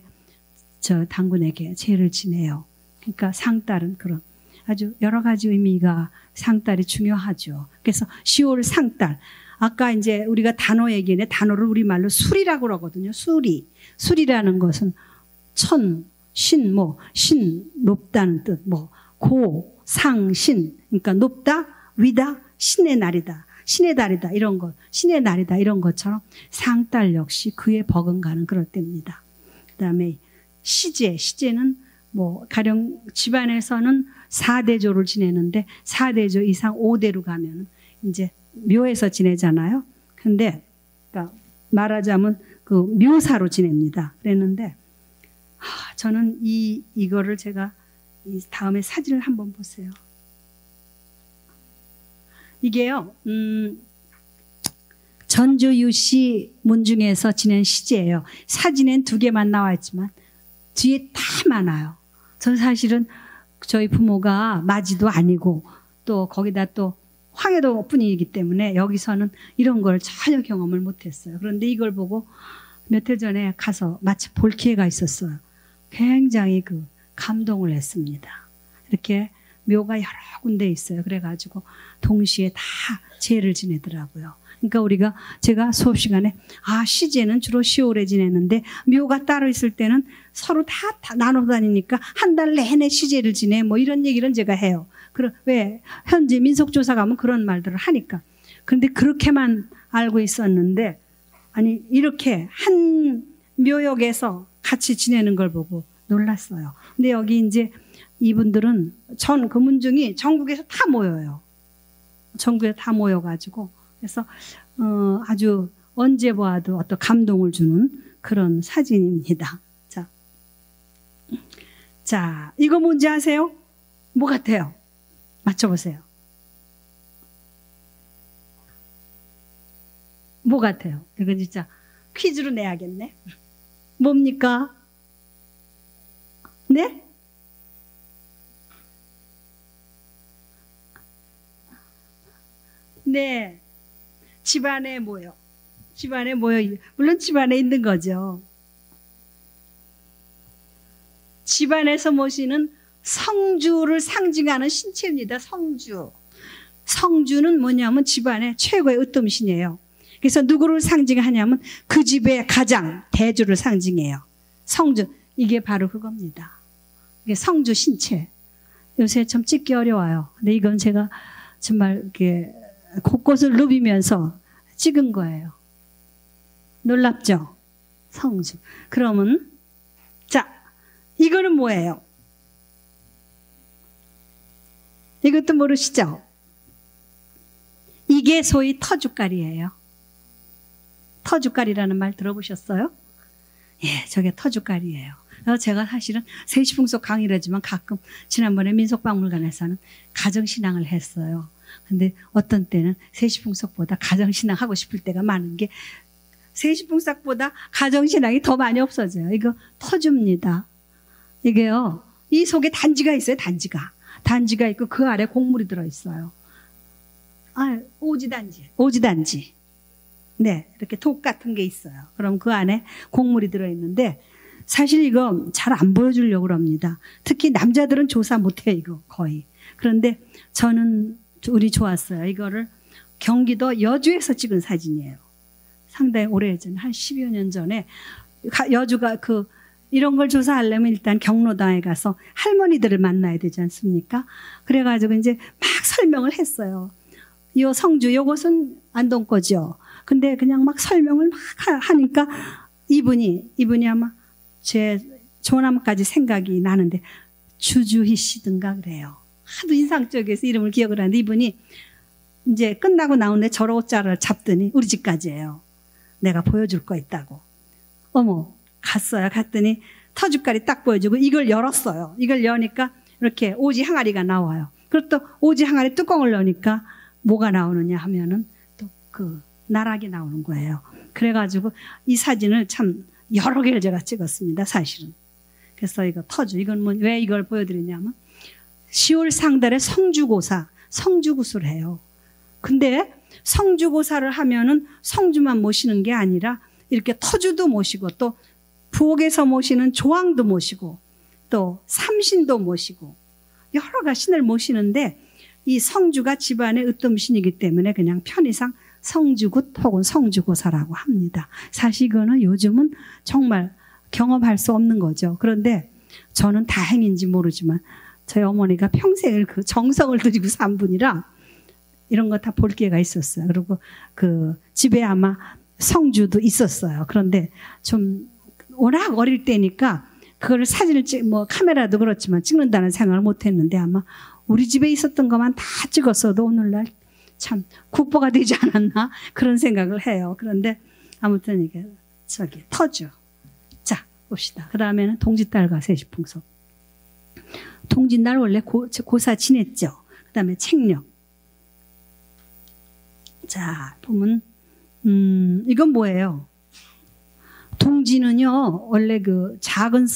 저 당군에게 제를 지내요. 그러니까 상달은 그런 아주 여러 가지 의미가, 상달이 중요하죠. 그래서 10월 상달. 아까 이제 우리가 단어 얘기했는데, 단어를 우리말로 술이라고 그러거든요. 술이라는 것은 신, 신, 높다는 뜻, 고, 상, 신. 그러니까 높다, 위다, 신의 날이다, 신의 달이다, 이런 것, 신의 날이다, 이런 것처럼 상달 역시 그에 버금가는 그럴 때입니다. 그 다음에 시제는 가령 집안에서는 4대조를 지내는데, 4대조 이상 5대로 가면 이제 묘에서 지내잖아요. 근데, 그러니까 말하자면 그 묘사로 지냅니다. 그랬는데, 저는 이거를 제가 다음에 사진을 한번 보세요. 이게요, 전주유씨 문중에서 지낸 시제예요. 사진엔 2개만 나와 있지만 뒤에 다 많아요. 저는 사실은 저희 부모가 마지도 아니고 또 거기다 또 황해도 뿐이기 때문에 여기서는 이런 걸 전혀 경험을 못했어요. 그런데 이걸 보고 몇 해 전에 가서 마치 볼 기회가 있었어요. 굉장히 감동을 했습니다. 이렇게 묘가 여러 군데 있어요. 그래가지고 동시에 다 제를 지내더라고요. 그러니까 제가 수업 시간에 시제는 주로 10월에 지내는데 묘가 따로 있을 때는 서로 다 나눠 다니니까 한 달 내내 시제를 지내, 이런 얘기를 제가 해요. 왜 현지 민속조사 가면 그런 말들을 하니까. 그런데 그렇게만 알고 있었는데, 아니 이렇게 한 묘역에서 같이 지내는 걸 보고 놀랐어요. 근데 여기 이제 이분들은 그 문중이 전국에서 다 모여요. 전국에 다 모여가지고, 그래서 아주 언제 보아도 어떤 감동을 주는 그런 사진입니다. 자, 이거 뭔지 아세요? 뭐 같아요? 맞춰보세요. 뭐 같아요? 이거 진짜 퀴즈로 내야겠네. 뭡니까? 네? 네. 집안에 모여. 집안에 모여. 물론 집안에 있는 거죠. 집안에서 모시는 성주를 상징하는 신체입니다. 성주. 성주는 뭐냐면 집안의 최고의 으뜸신이에요. 그래서 누구를 상징하냐면 그 집의 가장 대주를 상징해요. 성주. 이게 바로 그겁니다. 이게 성주 신체. 요새 좀 찍기 어려워요. 근데 이건 제가 정말 이렇게 곳곳을 누비면서 찍은 거예요. 놀랍죠? 성주. 그러면 자, 이거는 뭐예요? 이것도 모르시죠? 이게 소위 터줏깔이에요. 터줏깔이라는 말 들어보셨어요? 예, 저게 터줏깔이에요. 그래서 제가 사실은 세시풍속 강의를 하지만 가끔 지난번에 민속박물관에서는 가정신앙을 했어요. 근데 어떤 때는 세시풍속보다 가정신앙 하고 싶을 때가 많은 게 세시풍속보다 가정신앙이 더 많이 없어져요. 이거 터줍니다. 이게요, 이 속에 단지가 있어요. 단지가 있고 그 아래 곡물이 들어있어요. 아, 오지단지. 네, 이렇게 독 같은 게 있어요. 그럼 그 안에 곡물이 들어있는데 사실 이거 잘 안 보여주려고 그럽니다. 특히 남자들은 조사 못해요, 이거 거의. 그런데 저는 우리 좋았어요. 이거를 경기도 여주에서 찍은 사진이에요. 상당히 오래전, 한 10여 년 전에 여주가 이런 걸 조사하려면 일단 경로당에 가서 할머니들을 만나야 되지 않습니까? 그래가지고 이제 막 설명을 했어요. 이 성주, 요것은 안동 거죠. 근데 그냥 막 설명을 막 하니까 이분이 아마 제 조남까지 생각이 나는데 주주희 씨든가 그래요. 하도 인상적이어서 이름을 기억을 하는데 이분이 이제 끝나고 나오는데 저러 옷자를 잡더니 우리 집까지예요. 내가 보여줄 거 있다고. 어머, 갔어요. 갔더니 터줏깔이 딱 보여주고 이걸 열었어요. 이걸 여니까 이렇게 오지 항아리가 나와요. 그리고 또 오지 항아리 뚜껑을 여니까 뭐가 나오느냐 하면은 또 나락이 나오는 거예요. 그래가지고 이 사진을 참 여러 개를 제가 찍었습니다. 사실은. 그래서 이거 이건 왜 이걸 보여드리냐면 10월 상달에 성주고사를 해요. 근데 성주고사를 하면은 성주만 모시는 게 아니라 이렇게 터주도 모시고 또 부엌에서 모시는 조왕도 모시고 또 삼신도 모시고 여러 가지 신을 모시는데 이 성주가 집안의 으뜸신이기 때문에 그냥 편의상 성주굿 혹은 성주고사라고 합니다. 사실 이거는 요즘은 정말 경험할 수 없는 거죠. 그런데 저는 다행인지 모르지만 저희 어머니가 평생을 그 정성을 들이고 산 분이라 이런 거 다 볼 기회가 있었어요. 그리고 집에 아마 성주도 있었어요. 그런데 좀 워낙 어릴 때니까 그걸 사진을 카메라도 그렇지만 찍는다는 생각을 못 했는데 아마 우리 집에 있었던 것만 다 찍었어도 오늘날 참 국보가 되지 않았나 그런 생각을 해요. 그런데 아무튼 이게 터주. 자, 봅시다. 그 다음에는 동짓달과 세시풍속. 동짓날 원래 고사 지냈죠. 그 다음에 책력. 자, 보면 이건 뭐예요? 동지는요 원래 작은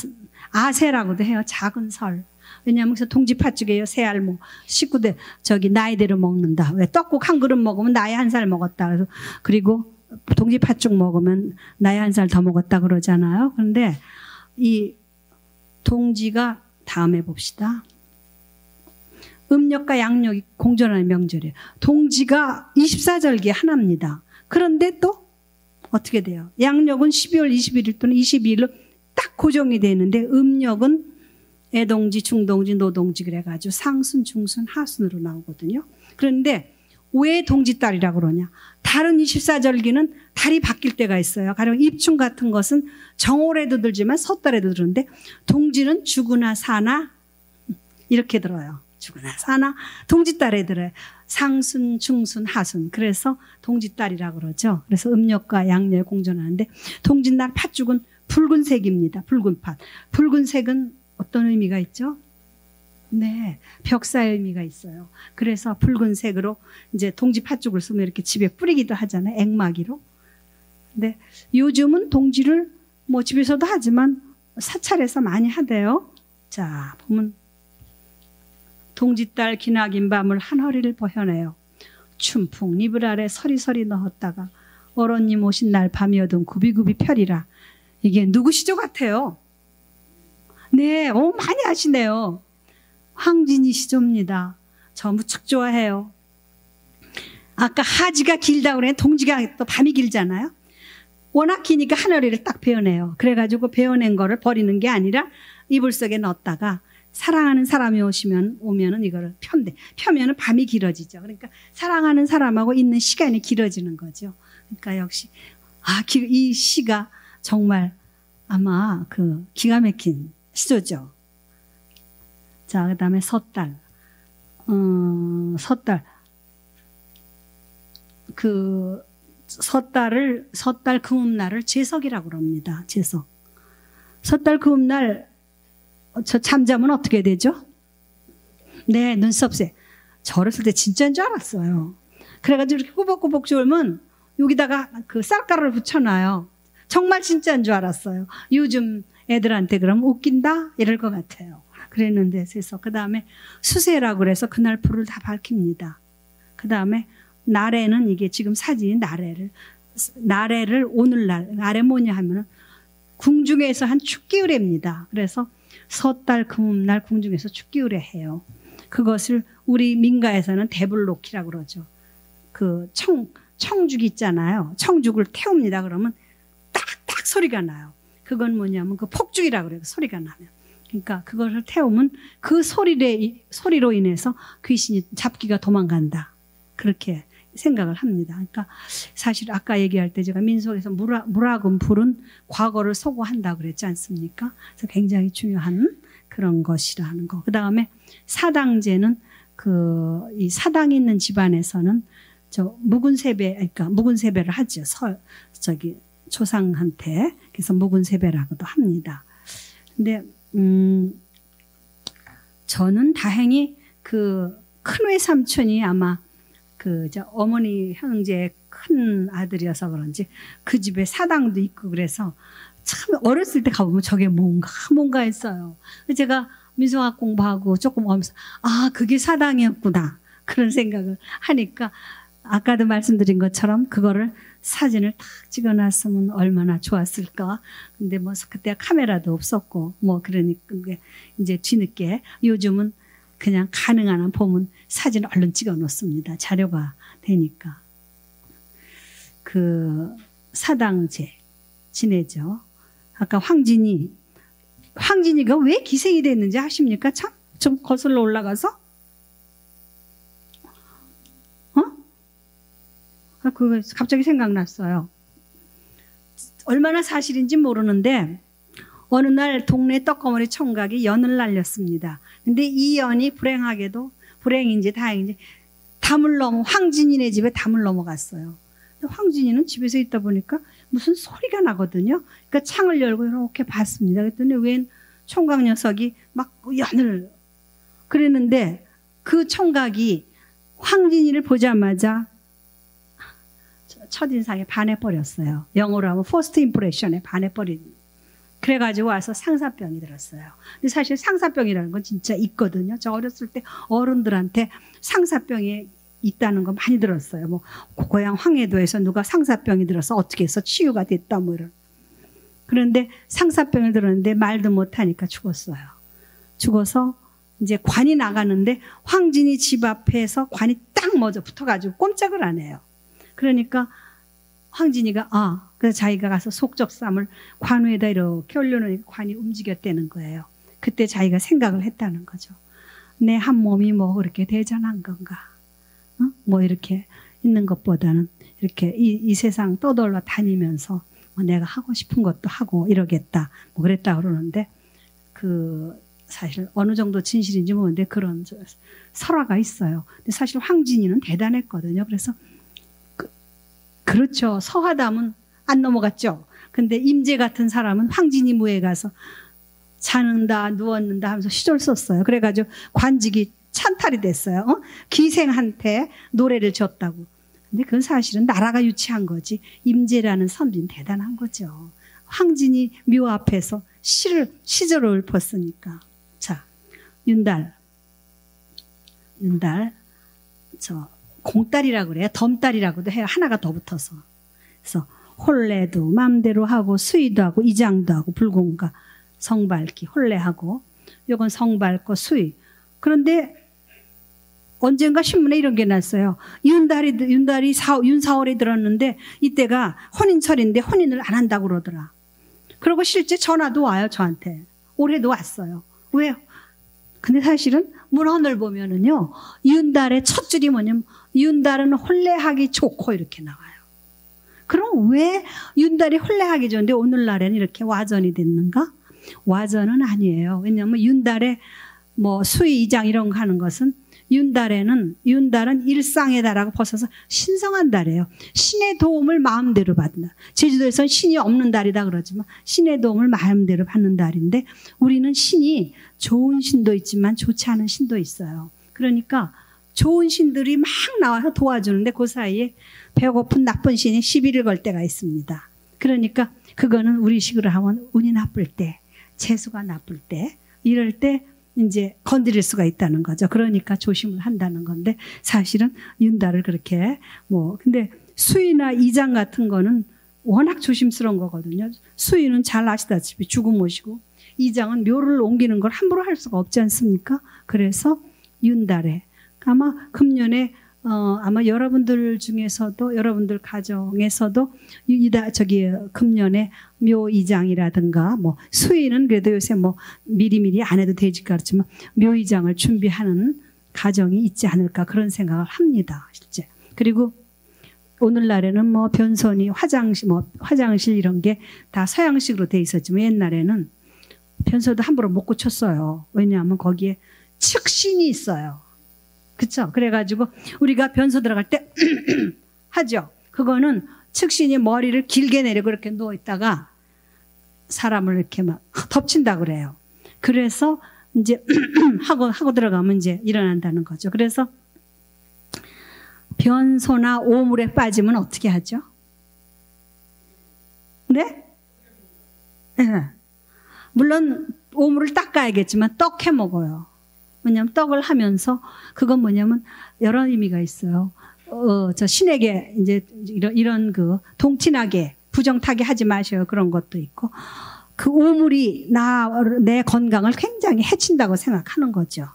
아세라고도 해요. 작은 설. 왜냐하면 동지 팥죽이에요. 세 알 식구들 나이대로 먹는다. 왜 떡국 한 그릇 먹으면 나이 한 살 먹었다. 그리고 동지 팥죽 먹으면 나이 한 살 더 먹었다 그러잖아요. 그런데 이 동지가 다음에 봅시다. 음력과 양력이 공존하는 명절이에요. 동지가 24절기 하나입니다. 그런데 또 어떻게 돼요? 양력은 12월 21일 또는 22일로 딱 고정이 되는데 음력은 애동지, 중동지, 노동지 그래가지고 상순, 중순, 하순으로 나오거든요. 그런데 왜 동짓달이라고 그러냐? 다른 24절기는 달이 바뀔 때가 있어요. 가령 입춘 같은 것은 정월에도 들지만 섣달에도 들는데 동지는 주구나 사나 이렇게 들어요. 주구나 사나 동짓달에 들어요. 상순, 중순, 하순. 그래서 동짓달이라고 그러죠. 그래서 음력과 양력이 공존하는데 동짓날 팥죽은 붉은색입니다. 붉은 팥. 붉은색은 어떤 의미가 있죠? 네, 벽사의 의미가 있어요. 그래서 붉은색으로 이제 동지 팥죽을 쓰면 이렇게 집에 뿌리기도 하잖아요. 액마기로. 근데 요즘은 동지를 뭐 집에서도 하지만 사찰에서 많이 하대요. 자, 보면 동지딸 기나긴 밤을 한 허리를 버혀내요. 춘풍 이불 아래 서리서리 넣었다가 어른님 오신 날 밤이어든 구비구비 펴리라. 이게 누구시죠 같아요? 네, 많이 아시네요. 황진이 시조입니다. 저 무척 좋아해요. 아까 하지가 길다고 그래. 동지가 또 밤이 길잖아요. 워낙 기니까 한 허리를 딱 베어내요. 그래가지고 베어낸 거를 버리는 게 아니라 이불 속에 넣었다가 사랑하는 사람이 오면은 이거를 펴면은 밤이 길어지죠. 그러니까 사랑하는 사람하고 있는 시간이 길어지는 거죠. 그러니까 역시 이 시가 정말 아마 그 기가 막힌 시조죠. 자, 그 다음에 섣달. 섣달 금음날을 제석이라고 그럽니다. 제석. 섣달 금음날 저 잠자면 어떻게 되죠? 네, 눈썹새. 저 어렸을 때 진짜인 줄 알았어요. 그래가지고 이렇게 꾸벅꾸벅 졸면 여기다가 그 쌀가루를 붙여놔요. 정말 진짜인 줄 알았어요. 요즘 애들한테 그러면 웃긴다? 이럴 것 같아요. 그랬는데, 그래서 그 다음에 수세라고 그래서 그날 불을 다 밝힙니다. 그 다음에 나래는 이게 지금 사진이 나래를 오늘날, 나래 뭐냐 하면은 궁중에서 한 축기의례입니다. 그래서 섣달 금음날 궁중에서 축기의례 해요. 그것을 우리 민가에서는 대불놓기라고 그러죠. 그 청죽 있잖아요. 청죽을 태웁니다. 그러면 딱딱 소리가 나요. 그건 뭐냐면 그 폭죽이라고 그래요. 소리가 나면. 그러니까 그것을 태우면 그 소리로 인해서 귀신이 잡기가 도망간다. 그렇게 생각을 합니다. 그러니까 사실 아까 얘기할 때 제가 민속에서 물하금 불은 과거를 소고한다고 그랬지 않습니까? 그래서 굉장히 중요한 그런 것이라는 거. 그 다음에 사당제는 이 사당이 있는 집안에서는 묵은 세배를 하죠. 조상한테. 그래서 묵은 세배라고도 합니다. 근데 저는 다행히 그 큰 외삼촌이 아마 어머니 형제의 큰 아들이어서 그런지 그 집에 사당도 있고 그래서 참 어렸을 때 가보면 저게 뭔가 했어요. 제가 민속학 공부하고 조금 오면서 그게 사당이었구나 그런 생각을 하니까 아까도 말씀드린 것처럼 그거를 사진을 딱 찍어놨으면 얼마나 좋았을까. 근데 뭐 그때 카메라도 없었고 뭐 그러니까 이제 뒤늦게 요즘은 그냥 가능한 한 보면 사진 얼른 찍어 놓습니다. 자료가 되니까. 그 사당제 지내죠. 아까 황진이가 왜 기생이 됐는지 아십니까? 참 좀 거슬러 올라가서 그거 갑자기 생각났어요. 얼마나 사실인지 모르는데 어느 날 동네 떡거머리 총각이 연을 날렸습니다. 근데 이 연이 불행인지 다행인지 황진이네 집에 담을 넘어갔어요. 황진이는 집에서 있다 보니까 무슨 소리가 나거든요. 그러니까 창을 열고 이렇게 봤습니다. 그랬더니 웬 총각 녀석이 막 연을 그랬는데 그 총각이 황진이를 보자마자 첫인상에 반해버렸어요. 영어로 하면 first impression에 반해버린. 그래가지고 와서 상사병이 들었어요. 근데 사실 상사병이라는 건 진짜 있거든요. 저 어렸을 때 어른들한테 상사병이 있다는 거 많이 들었어요. 뭐 고향 황해도에서 누가 상사병이 들어서 어떻게 해서 치유가 됐다 뭐 이런. 그런데 상사병을 들었는데 말도 못하니까 죽었어요. 죽어서 이제 관이 나가는데 황진이 집 앞에서 관이 딱 먼저 붙어가지고 꼼짝을 안 해요. 그러니까 황진이가 그래서 자기가 가서 속적삼을 관 위에다 이렇게 올려놓으니까 관이 움직였다는 거예요. 그때 자기가 생각을 했다는 거죠. 내 한 몸이 뭐 그렇게 대단한 건가? 뭐 이렇게 있는 것보다는 이렇게 이 세상 떠돌아 다니면서 뭐 내가 하고 싶은 것도 하고 이러겠다. 뭐 그랬다 그러는데 사실 어느 정도 진실인지 모르는데 그런 설화가 있어요. 근데 사실 황진이는 대단했거든요. 그래서 그렇죠. 서하담은 안 넘어갔죠. 근데 임재 같은 사람은 황진이 무에 가서 자는다 누웠는다 하면서 시절 썼어요. 그래가지고 관직이 찬탈이 됐어요. 기생한테 노래를 줬다고. 근데 그건 사실은 나라가 유치한 거지. 임재라는 선비는 대단한 거죠. 황진이 묘 앞에서 시절을 읊었으니까. 자, 윤달 저 공딸이라고 그래요. 덤딸이라고도 해요. 하나가 더 붙어서. 그래서 혼례도 마음대로 하고 수의도 하고 이장도 하고 불공과 성밟기 혼례하고 요건 성밟고 수의. 그런데 언젠가 신문에 이런 게 났어요. 윤달이 윤사월에 들었는데 이때가 혼인철인데 혼인을 안 한다고 그러더라. 그리고 실제 전화도 와요, 저한테. 올해도 왔어요. 왜요? 근데 사실은 문헌을 보면은요, 윤달의 첫 줄이 뭐냐면 윤달은 혼례하기 좋고 이렇게 나와요. 그럼 왜 윤달이 혼례하기 좋은데 오늘날에는 이렇게 와전이 됐는가? 와전은 아니에요. 왜냐하면 윤달에 뭐 수의 이장 이런 거 하는 것은 윤달은 일상의 달하고 벗어서 신성한 달이에요. 신의 도움을 마음대로 받는다. 제주도에서는 신이 없는 달이다 그러지만 신의 도움을 마음대로 받는 달인데 우리는 신이 좋은 신도 있지만 좋지 않은 신도 있어요. 그러니까 좋은 신들이 막 나와서 도와주는데 그 사이에 배고픈 나쁜 신이 시비를 걸 때가 있습니다. 그러니까 그거는 우리식으로 하면 운이 나쁠 때, 재수가 나쁠 때, 이럴 때 이제 건드릴 수가 있다는 거죠. 그러니까 조심을 한다는 건데 사실은 윤달을 그렇게 근데 수의나 이장 같은 거는 워낙 조심스러운 거거든요. 수의는 잘 아시다시피 죽음 모시고 이장은 묘를 옮기는 걸 함부로 할 수가 없지 않습니까? 그래서 윤달에 아마 금년에 아마 여러분들 중에서도 여러분들 가정에서도 금년에 묘이장이라든가 수의는 그래도 요새 미리미리 안 해도 되지 그렇지만 묘이장을 준비하는 가정이 있지 않을까 그런 생각을 합니다. 실제. 그리고 오늘날에는 변선이 화장실 이런 게 다 서양식으로 돼 있었지만 옛날에는 변소도 함부로 못 고쳤어요. 왜냐하면 거기에 측신이 있어요. 그렇죠? 그래가지고 우리가 변소 들어갈 때 하죠. 그거는 측신이 머리를 길게 내리고 이렇게 누워 있다가 사람을 이렇게 막 덮친다 그래요. 그래서 이제 하고 들어가면 이제 일어난다는 거죠. 그래서 변소나 오물에 빠지면 어떻게 하죠? 네? 네. 물론 오물을 닦아야겠지만 떡 해 먹어요. 왜냐하면 떡을 하면서 그건 뭐냐면 여러 의미가 있어요. 저 신에게 이제 이런 그 동친하게 부정타게 하지 마셔요. 그런 것도 있고 그 오물이 내 건강을 굉장히 해친다고 생각하는 거죠.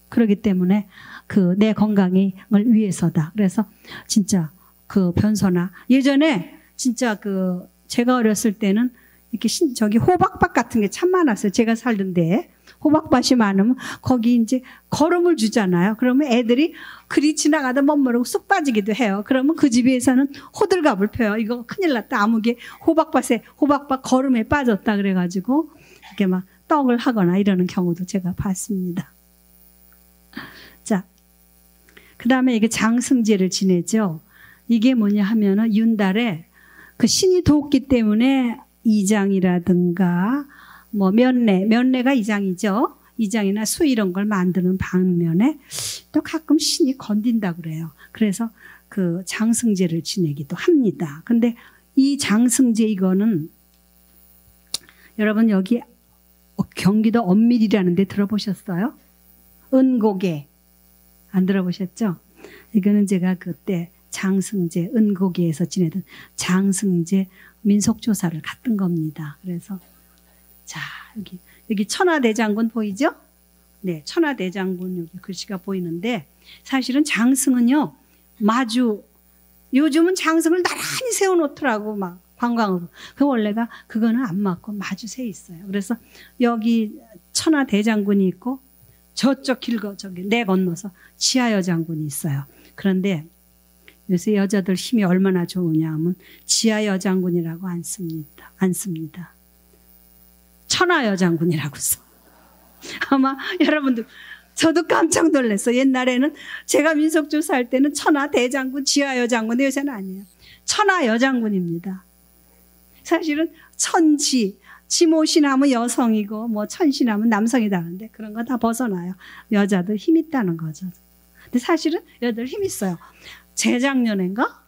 그렇기 때문에 그 내 건강을 위해서다. 그래서 진짜 그 변소나 예전에 진짜 그 제가 어렸을 때는 이렇게 저기 호박밭 같은 게 참 많았어요. 제가 살던데 호박밭이 많으면 거기 이제 걸음을 주잖아요. 그러면 애들이 그리 지나가다 멋모르고 쑥 빠지기도 해요. 그러면 그 집에서는 호들갑을 펴요. 이거 큰일 났다. 아무개 호박밭 걸음에 빠졌다 그래가지고 이렇게 막 떡을 하거나 이러는 경우도 제가 봤습니다. 자, 그 다음에 이게 장승제를 지내죠. 이게 뭐냐 하면은 윤달에 그 신이 돕기 때문에 이장이라든가 면례가 이장이죠. 이장이나 수 이런 걸 만드는 방면에 또 가끔 신이 건든다 그래요. 그래서 그 장승제를 지내기도 합니다. 근데 이 장승제 이거는 여러분 여기 경기도 엄밀이라는 데 들어보셨어요? 은고개 안 들어보셨죠? 이거는 제가 그때 장승제 은고개에서 지내던 장승제 민속조사를 갔던 겁니다. 그래서 자 여기 천하대장군 보이죠? 네, 천하대장군 여기 글씨가 보이는데 사실은 장승은요 요즘은 장승을 나란히 세워놓더라고 막 관광으로. 그 원래가 그거는 안 맞고 마주 세 있어요. 그래서 여기 천하대장군이 있고 저쪽 저기 내 건너서 지하여장군이 있어요. 그런데 요새 여자들 힘이 얼마나 좋으냐 하면 지하여장군이라고 안 씁니다. 천하여장군이라고 써. 아마 여러분들 저도 깜짝 놀랐어. 옛날에는 제가 민속조사할 때는 천하대장군, 지하여장군 요새는 아니에요. 천하여장군입니다. 사실은 천지, 지못이나면 여성이고 뭐 천신하면 남성이다 하는데 그런 거 다 벗어나요. 여자도 힘 있다는 거죠. 근데 사실은 여자들 힘 있어요. 재작년인가?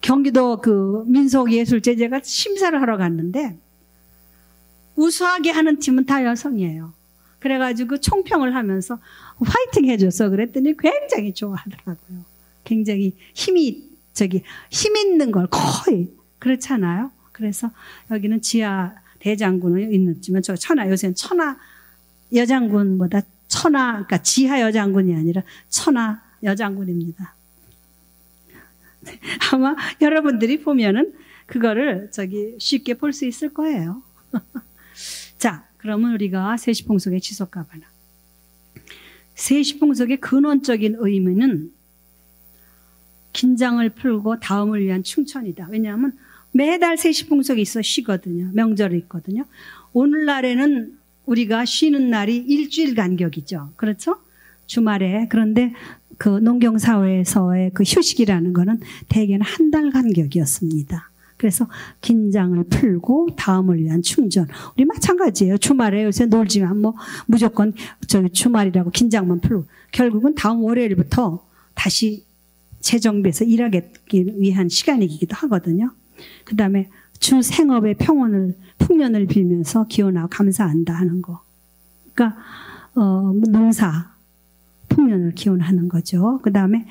경기도 그 민속예술제제가 심사를 하러 갔는데 우수하게 하는 팀은 다 여성이에요. 그래가지고 총평을 하면서 화이팅 해줘서 그랬더니 굉장히 좋아하더라고요. 굉장히 힘 있는 걸 거의 그렇잖아요. 그래서 여기는 지하 대장군은 있지만 저 천하 요새는 천하 여장군보다 그러니까 지하 여장군이 아니라 천하 여장군입니다. 아마 여러분들이 보면은 그거를 쉽게 볼 수 있을 거예요. 자, 그러면 우리가 세시봉속의 지속가바나. 세시봉속의 근원적인 의미는 긴장을 풀고 다음을 위한 충천이다. 왜냐하면 매달 세시봉속이 있어 쉬거든요. 명절이 있거든요. 오늘날에는 우리가 쉬는 날이 일주일 간격이죠. 그렇죠? 주말에. 그런데 그 농경사회에서의 그 휴식이라는 거는 대개는 한 달 간격이었습니다. 그래서 긴장을 풀고 다음을 위한 충전. 우리 마찬가지예요. 주말에 요새 놀지만 뭐 무조건 주말이라고 긴장만 풀고 결국은 다음 월요일부터 다시 재정비해서 일하기 위한 시간이기도 하거든요. 그 다음에 주 생업의 풍년을 빌면서 기원하고 감사한다 하는 거. 그러니까 농사 풍년을 기원하는 거죠. 그 다음에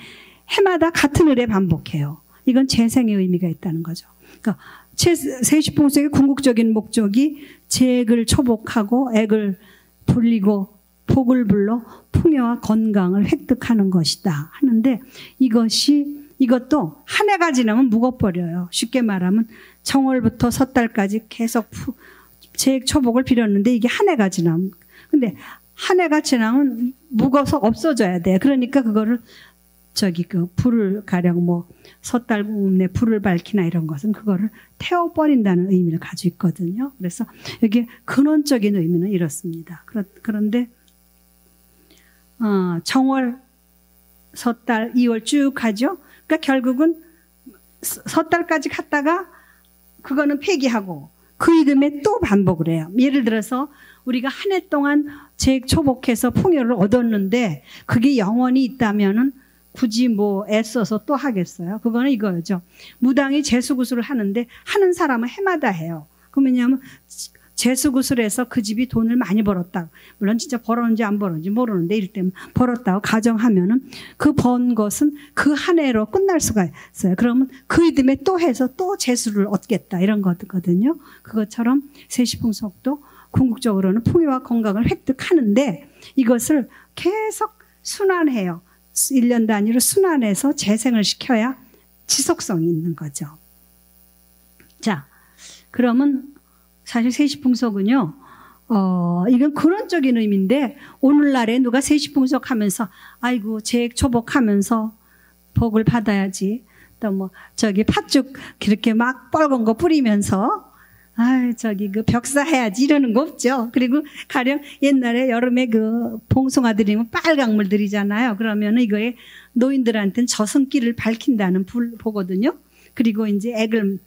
해마다 같은 을에 반복해요. 이건 재생의 의미가 있다는 거죠. 그러니까 세시봉속의 궁극적인 목적이 재액을 초복하고 액을 불리고 복을 불러 풍요와 건강을 획득하는 것이다 하는데 이것도 한 해가 지나면 묵어버려요. 쉽게 말하면 정월부터 섣달까지 계속 재액 초복을 빌었는데 이게 한 해가 지나면 근데 한 해가 지나면 묵어서 없어져야 돼. 그러니까 그거를 그 불을 가령 뭐 섣달에 불을 밝히나 이런 것은 그거를 태워버린다는 의미를 가지고 있거든요. 그래서 여기 근원적인 의미는 이렇습니다. 그런데 정월, 섣달, 2월 쭉 가죠. 그러니까 결국은 섣달까지 갔다가 그거는 폐기하고 그 이듬해 또 반복을 해요. 예를 들어서 우리가 한 해 동안 재액 초복해서 풍요를 얻었는데 그게 영원히 있다면은 굳이 뭐 애써서 또 하겠어요? 그거는 이거죠. 무당이 재수구슬을 하는데 하는 사람은 해마다 해요. 그럼 왜냐하면 재수구슬해서 그 집이 돈을 많이 벌었다. 물론 진짜 벌었는지 안 벌었는지 모르는데 이럴 때는 벌었다고 가정하면은 그 번 것은 그 한 해로 끝날 수가 있어요. 그러면 그 이듬해 또 해서 또 재수를 얻겠다 이런 거거든요. 그것처럼 세시봉속도 궁극적으로는 풍요와 건강을 획득하는데 이것을 계속 순환해요. 1년 단위로 순환해서 재생을 시켜야 지속성이 있는 거죠. 자, 그러면 사실 세시봉속은요, 이건 근원적인 의미인데 오늘날에 누가 세시봉속 하면서 아이고 재액 초복하면서 복을 받아야지 또 뭐 팥죽 이렇게 막 빨간 거 뿌리면서 그 벽사 해야지 이러는 거 없죠. 그리고 가령 옛날에 여름에 그 봉숭아 드리면 빨강 물 드리잖아요. 그러면 이거에 노인들한테는 저승길을 밝힌다는 보거든요. 그리고 이제 액을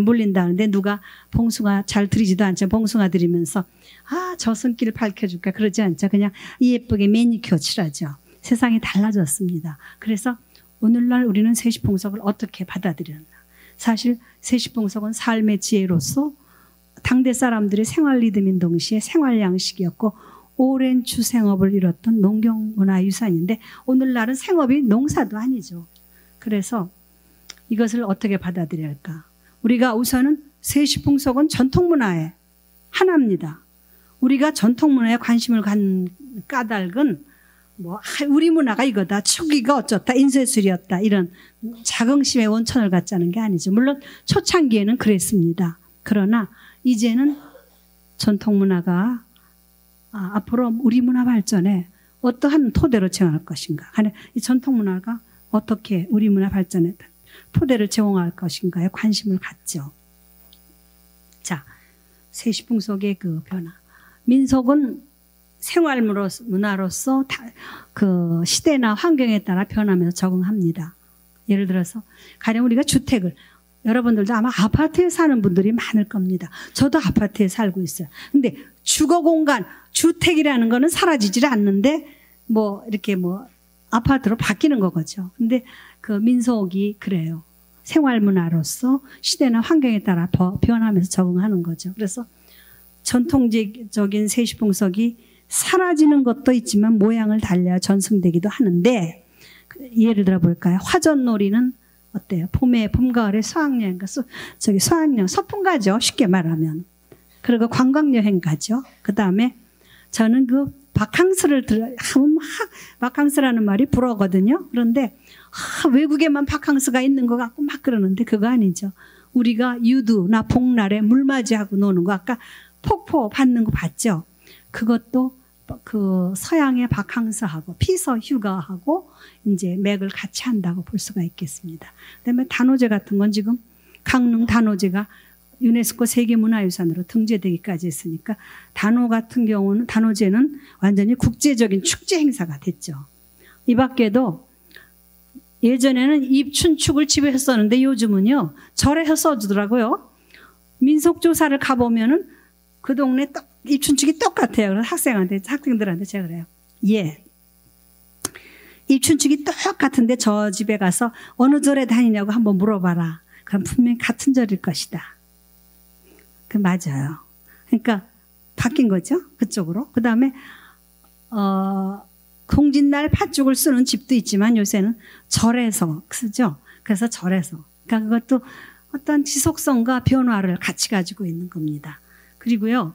물린다는데 누가 봉숭아 잘 드리지도 않죠. 봉숭아 드리면서 저승길을 밝혀줄까 그러지 않죠. 그냥 예쁘게 매니큐어 칠하죠. 세상이 달라졌습니다. 그래서 오늘날 우리는 세시봉속을 어떻게 받아들였나. 사실 세시봉속은 삶의 지혜로서 당대 사람들의 생활 리듬인 동시에 생활 양식이었고 오랜 주생업을 이뤘던 농경문화유산인데 오늘날은 생업이 농사도 아니죠. 그래서 이것을 어떻게 받아들여야 할까? 우리가 우선은 세시봉속은 전통문화의 하나입니다. 우리가 전통문화에 관심을 갖는 까닭은 우리 문화가 이거다, 축이가 어쩌다, 인쇄술이었다 이런 자긍심의 원천을 갖자는 게 아니죠. 물론 초창기에는 그랬습니다. 그러나 이제는 전통문화가 앞으로 우리 문화 발전에 어떠한 토대로 제공할 것인가, 이 전통문화가 어떻게 우리 문화 발전에 토대를 제공할 것인가에 관심을 갖죠. 자, 세시봉속의 그 변화. 민속은 생활 문화로서 그 시대나 환경에 따라 변하면서 적응합니다. 예를 들어서 가령 우리가 주택을 여러분들도 아마 아파트에 사는 분들이 많을 겁니다. 저도 아파트에 살고 있어요. 근데 주거 공간, 주택이라는 거는 사라지질 않는데 뭐 이렇게 뭐 아파트로 바뀌는 거죠. 근데 그 민속이 그래요. 생활 문화로서 시대나 환경에 따라 변하면서 적응하는 거죠. 그래서 전통적인 세시풍속이 사라지는 것도 있지만 모양을 달려 전승되기도 하는데, 예를 들어 볼까요? 화전놀이는 어때요? 봄에 봄가을에 수학여행 저기 수학여행 소풍 가죠. 쉽게 말하면. 그리고 관광여행 가죠. 그 다음에 저는 그 바캉스를 바캉스라는 말이 불어거든요. 그런데 외국에만 바캉스가 있는 것 같고 막 그러는데 그거 아니죠. 우리가 유두나 복날에 물맞이하고 노는 거 아까 폭포 받는 거 봤죠. 그것도 그 서양의 바캉스하고 피서 휴가하고 이제 맥을 같이 한다고 볼 수가 있겠습니다. 그다음에 단오제 같은 건 지금 강릉 단오제가 유네스코 세계문화유산으로 등재되기까지 했으니까 단오 같은 경우는 단오제는 완전히 국제적인 축제 행사가 됐죠. 이 밖에도 예전에는 입춘축을 집에서 썼는데 요즘은요 절에서 써주더라고요. 민속조사를 가보면은 그 동네 입춘축이 똑같아요. 그래서 학생들한테 제가 그래요. 예. 입춘축이 똑같은데 저 집에 가서 어느 절에 다니냐고 한번 물어봐라. 그럼 분명히 같은 절일 것이다. 그 맞아요. 그러니까 바뀐 거죠. 그쪽으로. 그 다음에 공진날 팥죽을 쓰는 집도 있지만 요새는 절에서 쓰죠. 그래서 절에서. 그러니까 그것도 어떤 지속성과 변화를 같이 가지고 있는 겁니다. 그리고요.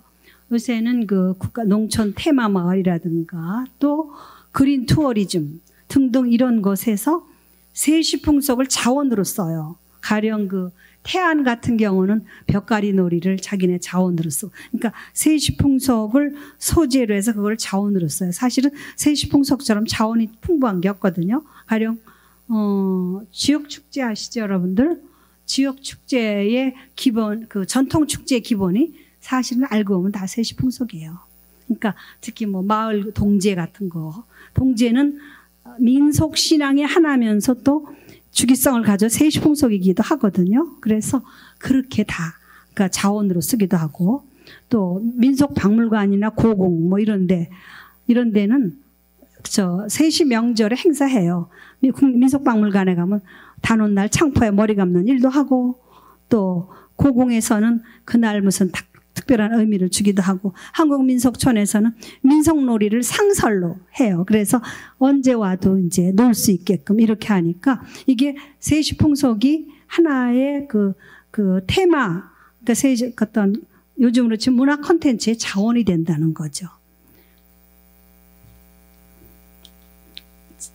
요새는 그 국가 농촌 테마 마을이라든가 또 그린 투어리즘 등등 이런 곳에서 세시풍속을 자원으로 써요. 가령 그 태안 같은 경우는 벽가리 놀이를 자기네 자원으로 쓰고, 그러니까 세시풍속을 소재로 해서 그걸 자원으로 써요. 사실은 세시풍속처럼 자원이 풍부한 게 없거든요. 가령 지역 축제 아시죠, 여러분들? 지역 축제의 기본, 그 전통 축제의 기본이 사실은 알고 보면 다 세시풍속이에요. 그러니까 특히 뭐 마을 동제 같은 거, 동제는 민속 신앙의 하나면서 또 주기성을 가져 세시풍속이기도 하거든요. 그래서 그렇게 다 그러니까 자원으로 쓰기도 하고, 또 민속박물관이나 고궁 뭐 이런 데는 저 세시 명절에 행사해요. 민속박물관에 가면 단오날 창포에 머리 감는 일도 하고, 또 고궁에서는 그날 무슨 특별한 의미를 주기도 하고, 한국민속촌에서는 민속놀이를 상설로 해요. 그래서 언제 와도 이제 놀 수 있게끔 이렇게 하니까 이게 세시풍속이 하나의 그 테마, 그러니까 어떤 요즘으로 치면 문화 콘텐츠의 자원이 된다는 거죠.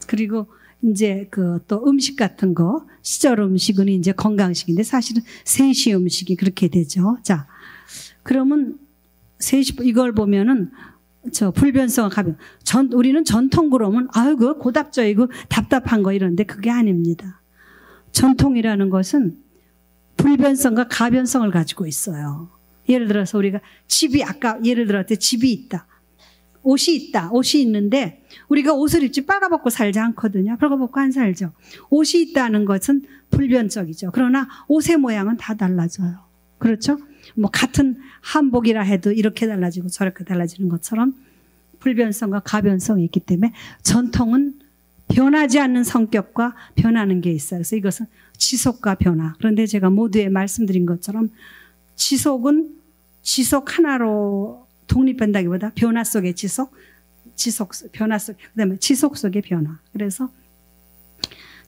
그리고 이제 그 또 음식 같은 거, 시절 음식은 이제 건강식인데 사실은 세시 음식이 그렇게 되죠. 자, 그러면 이걸 보면은 저 불변성과 가변. 우리는 전통 그러면 아이고 고답져이고 답답한 거 이런데 그게 아닙니다. 전통이라는 것은 불변성과 가변성을 가지고 있어요. 예를 들어서 우리가 집이 아까 예를 들었을 때 집이 있다. 옷이 있는데 우리가 옷을 입지 빨아벗고 살지 않거든요. 빨아벗고 안 살죠. 옷이 있다는 것은 불변적이죠. 그러나 옷의 모양은 다 달라져요. 그렇죠? 뭐 같은 한복이라 해도 이렇게 달라지고 저렇게 달라지는 것처럼 불변성과 가변성이 있기 때문에 전통은 변하지 않는 성격과 변하는 게 있어요. 그래서 이것은 지속과 변화. 그런데 제가 모두에 말씀드린 것처럼 지속은 지속 하나로 독립한다기보다 변화 속의 변화 속, 그다음에 지속 속의 변화. 그래서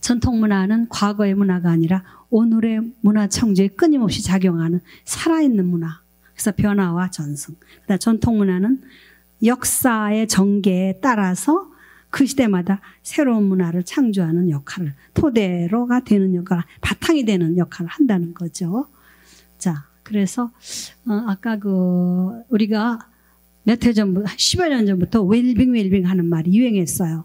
전통 문화는 과거의 문화가 아니라 오늘의 문화 청주에 끊임없이 작용하는 살아있는 문화. 그래서 변화와 전승. 그다음 전통 문화는 역사의 전개에 따라서 그 시대마다 새로운 문화를 창조하는 역할을, 토대로가 되는 역할, 바탕이 되는 역할을 한다는 거죠. 자, 그래서 아까 우리가 몇 해 전부터, 10여 년 전부터 웰빙 하는 말이 유행했어요.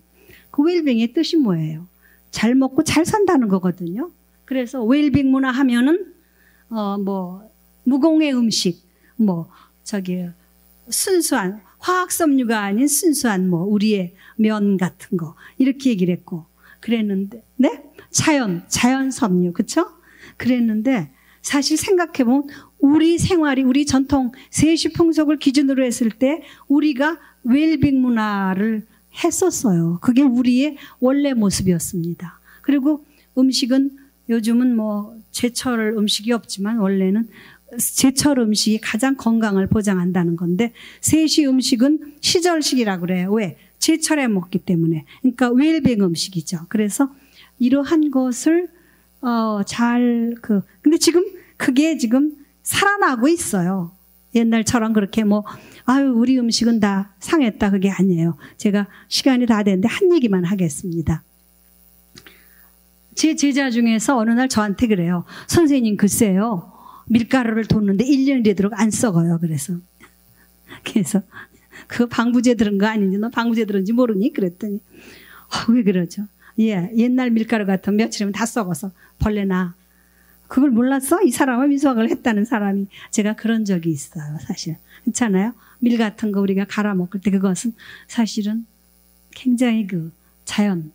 그 웰빙의 뜻이 뭐예요? 잘 먹고 잘 산다는 거거든요. 그래서 웰빙 문화 하면은 무공해 음식, 순수한 화학섬유가 아닌 순수한 우리의 면 같은 거 이렇게 얘기를 했고 그랬는데, 네? 자연 섬유, 그렇죠? 그랬는데 사실 생각해보면 우리 생활이 우리 전통 세시풍속을 기준으로 했을 때 우리가 웰빙 문화를 했었어요. 그게 우리의 원래 모습이었습니다. 그리고 음식은 요즘은 뭐 제철 음식이 없지만 원래는 제철 음식이 가장 건강을 보장한다는 건데 세시 음식은 시절식이라고 그래요. 왜? 제철에 먹기 때문에. 그러니까 웰빙 음식이죠. 그래서 이러한 것을 근데 지금 그게 지금 살아나고 있어요. 옛날처럼 그렇게 뭐 아유 우리 음식은 다 상했다 그게 아니에요. 제가 시간이 다 됐는데 한 얘기만 하겠습니다. 제 제자 중에서 어느 날 저한테 그래요. 선생님 글쎄요. 밀가루를 뒀는데 1년이 되도록 안 썩어요. 그래서 그 방부제 들은 거 아닌지 너 방부제 들은지 모르니? 그랬더니 왜 그러죠? 예, 옛날 밀가루 같은 며칠이면 다 썩어서 벌레나. 그걸 몰랐어? 이 사람은 미수학을 했다는 사람이. 제가 그런 적이 있어요. 사실. 그렇잖아요? 밀 같은 거 우리가 갈아 먹을 때 그것은 사실은 굉장히 자연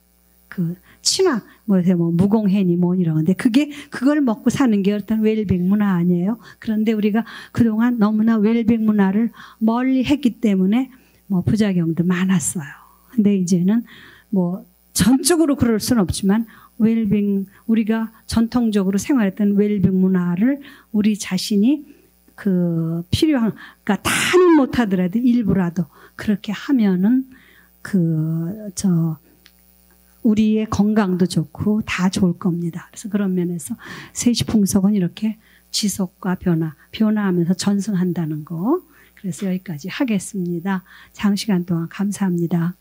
친화 무공해니 이런 건데 그걸 먹고 사는 게 어떤 웰빙 문화 아니에요? 그런데 우리가 그동안 너무나 웰빙 문화를 멀리 했기 때문에 부작용도 많았어요. 근데 이제는 전적으로 그럴 수는 없지만 웰빙 우리가 전통적으로 생활했던 웰빙 문화를 우리 자신이 그러니까 다는 못하더라도 일부라도 그렇게 하면은 우리의 건강도 좋고 다 좋을 겁니다. 그래서 그런 면에서 세시풍속은 이렇게 지속과 변화하면서 전승한다는 거. 그래서 여기까지 하겠습니다. 장시간 동안 감사합니다.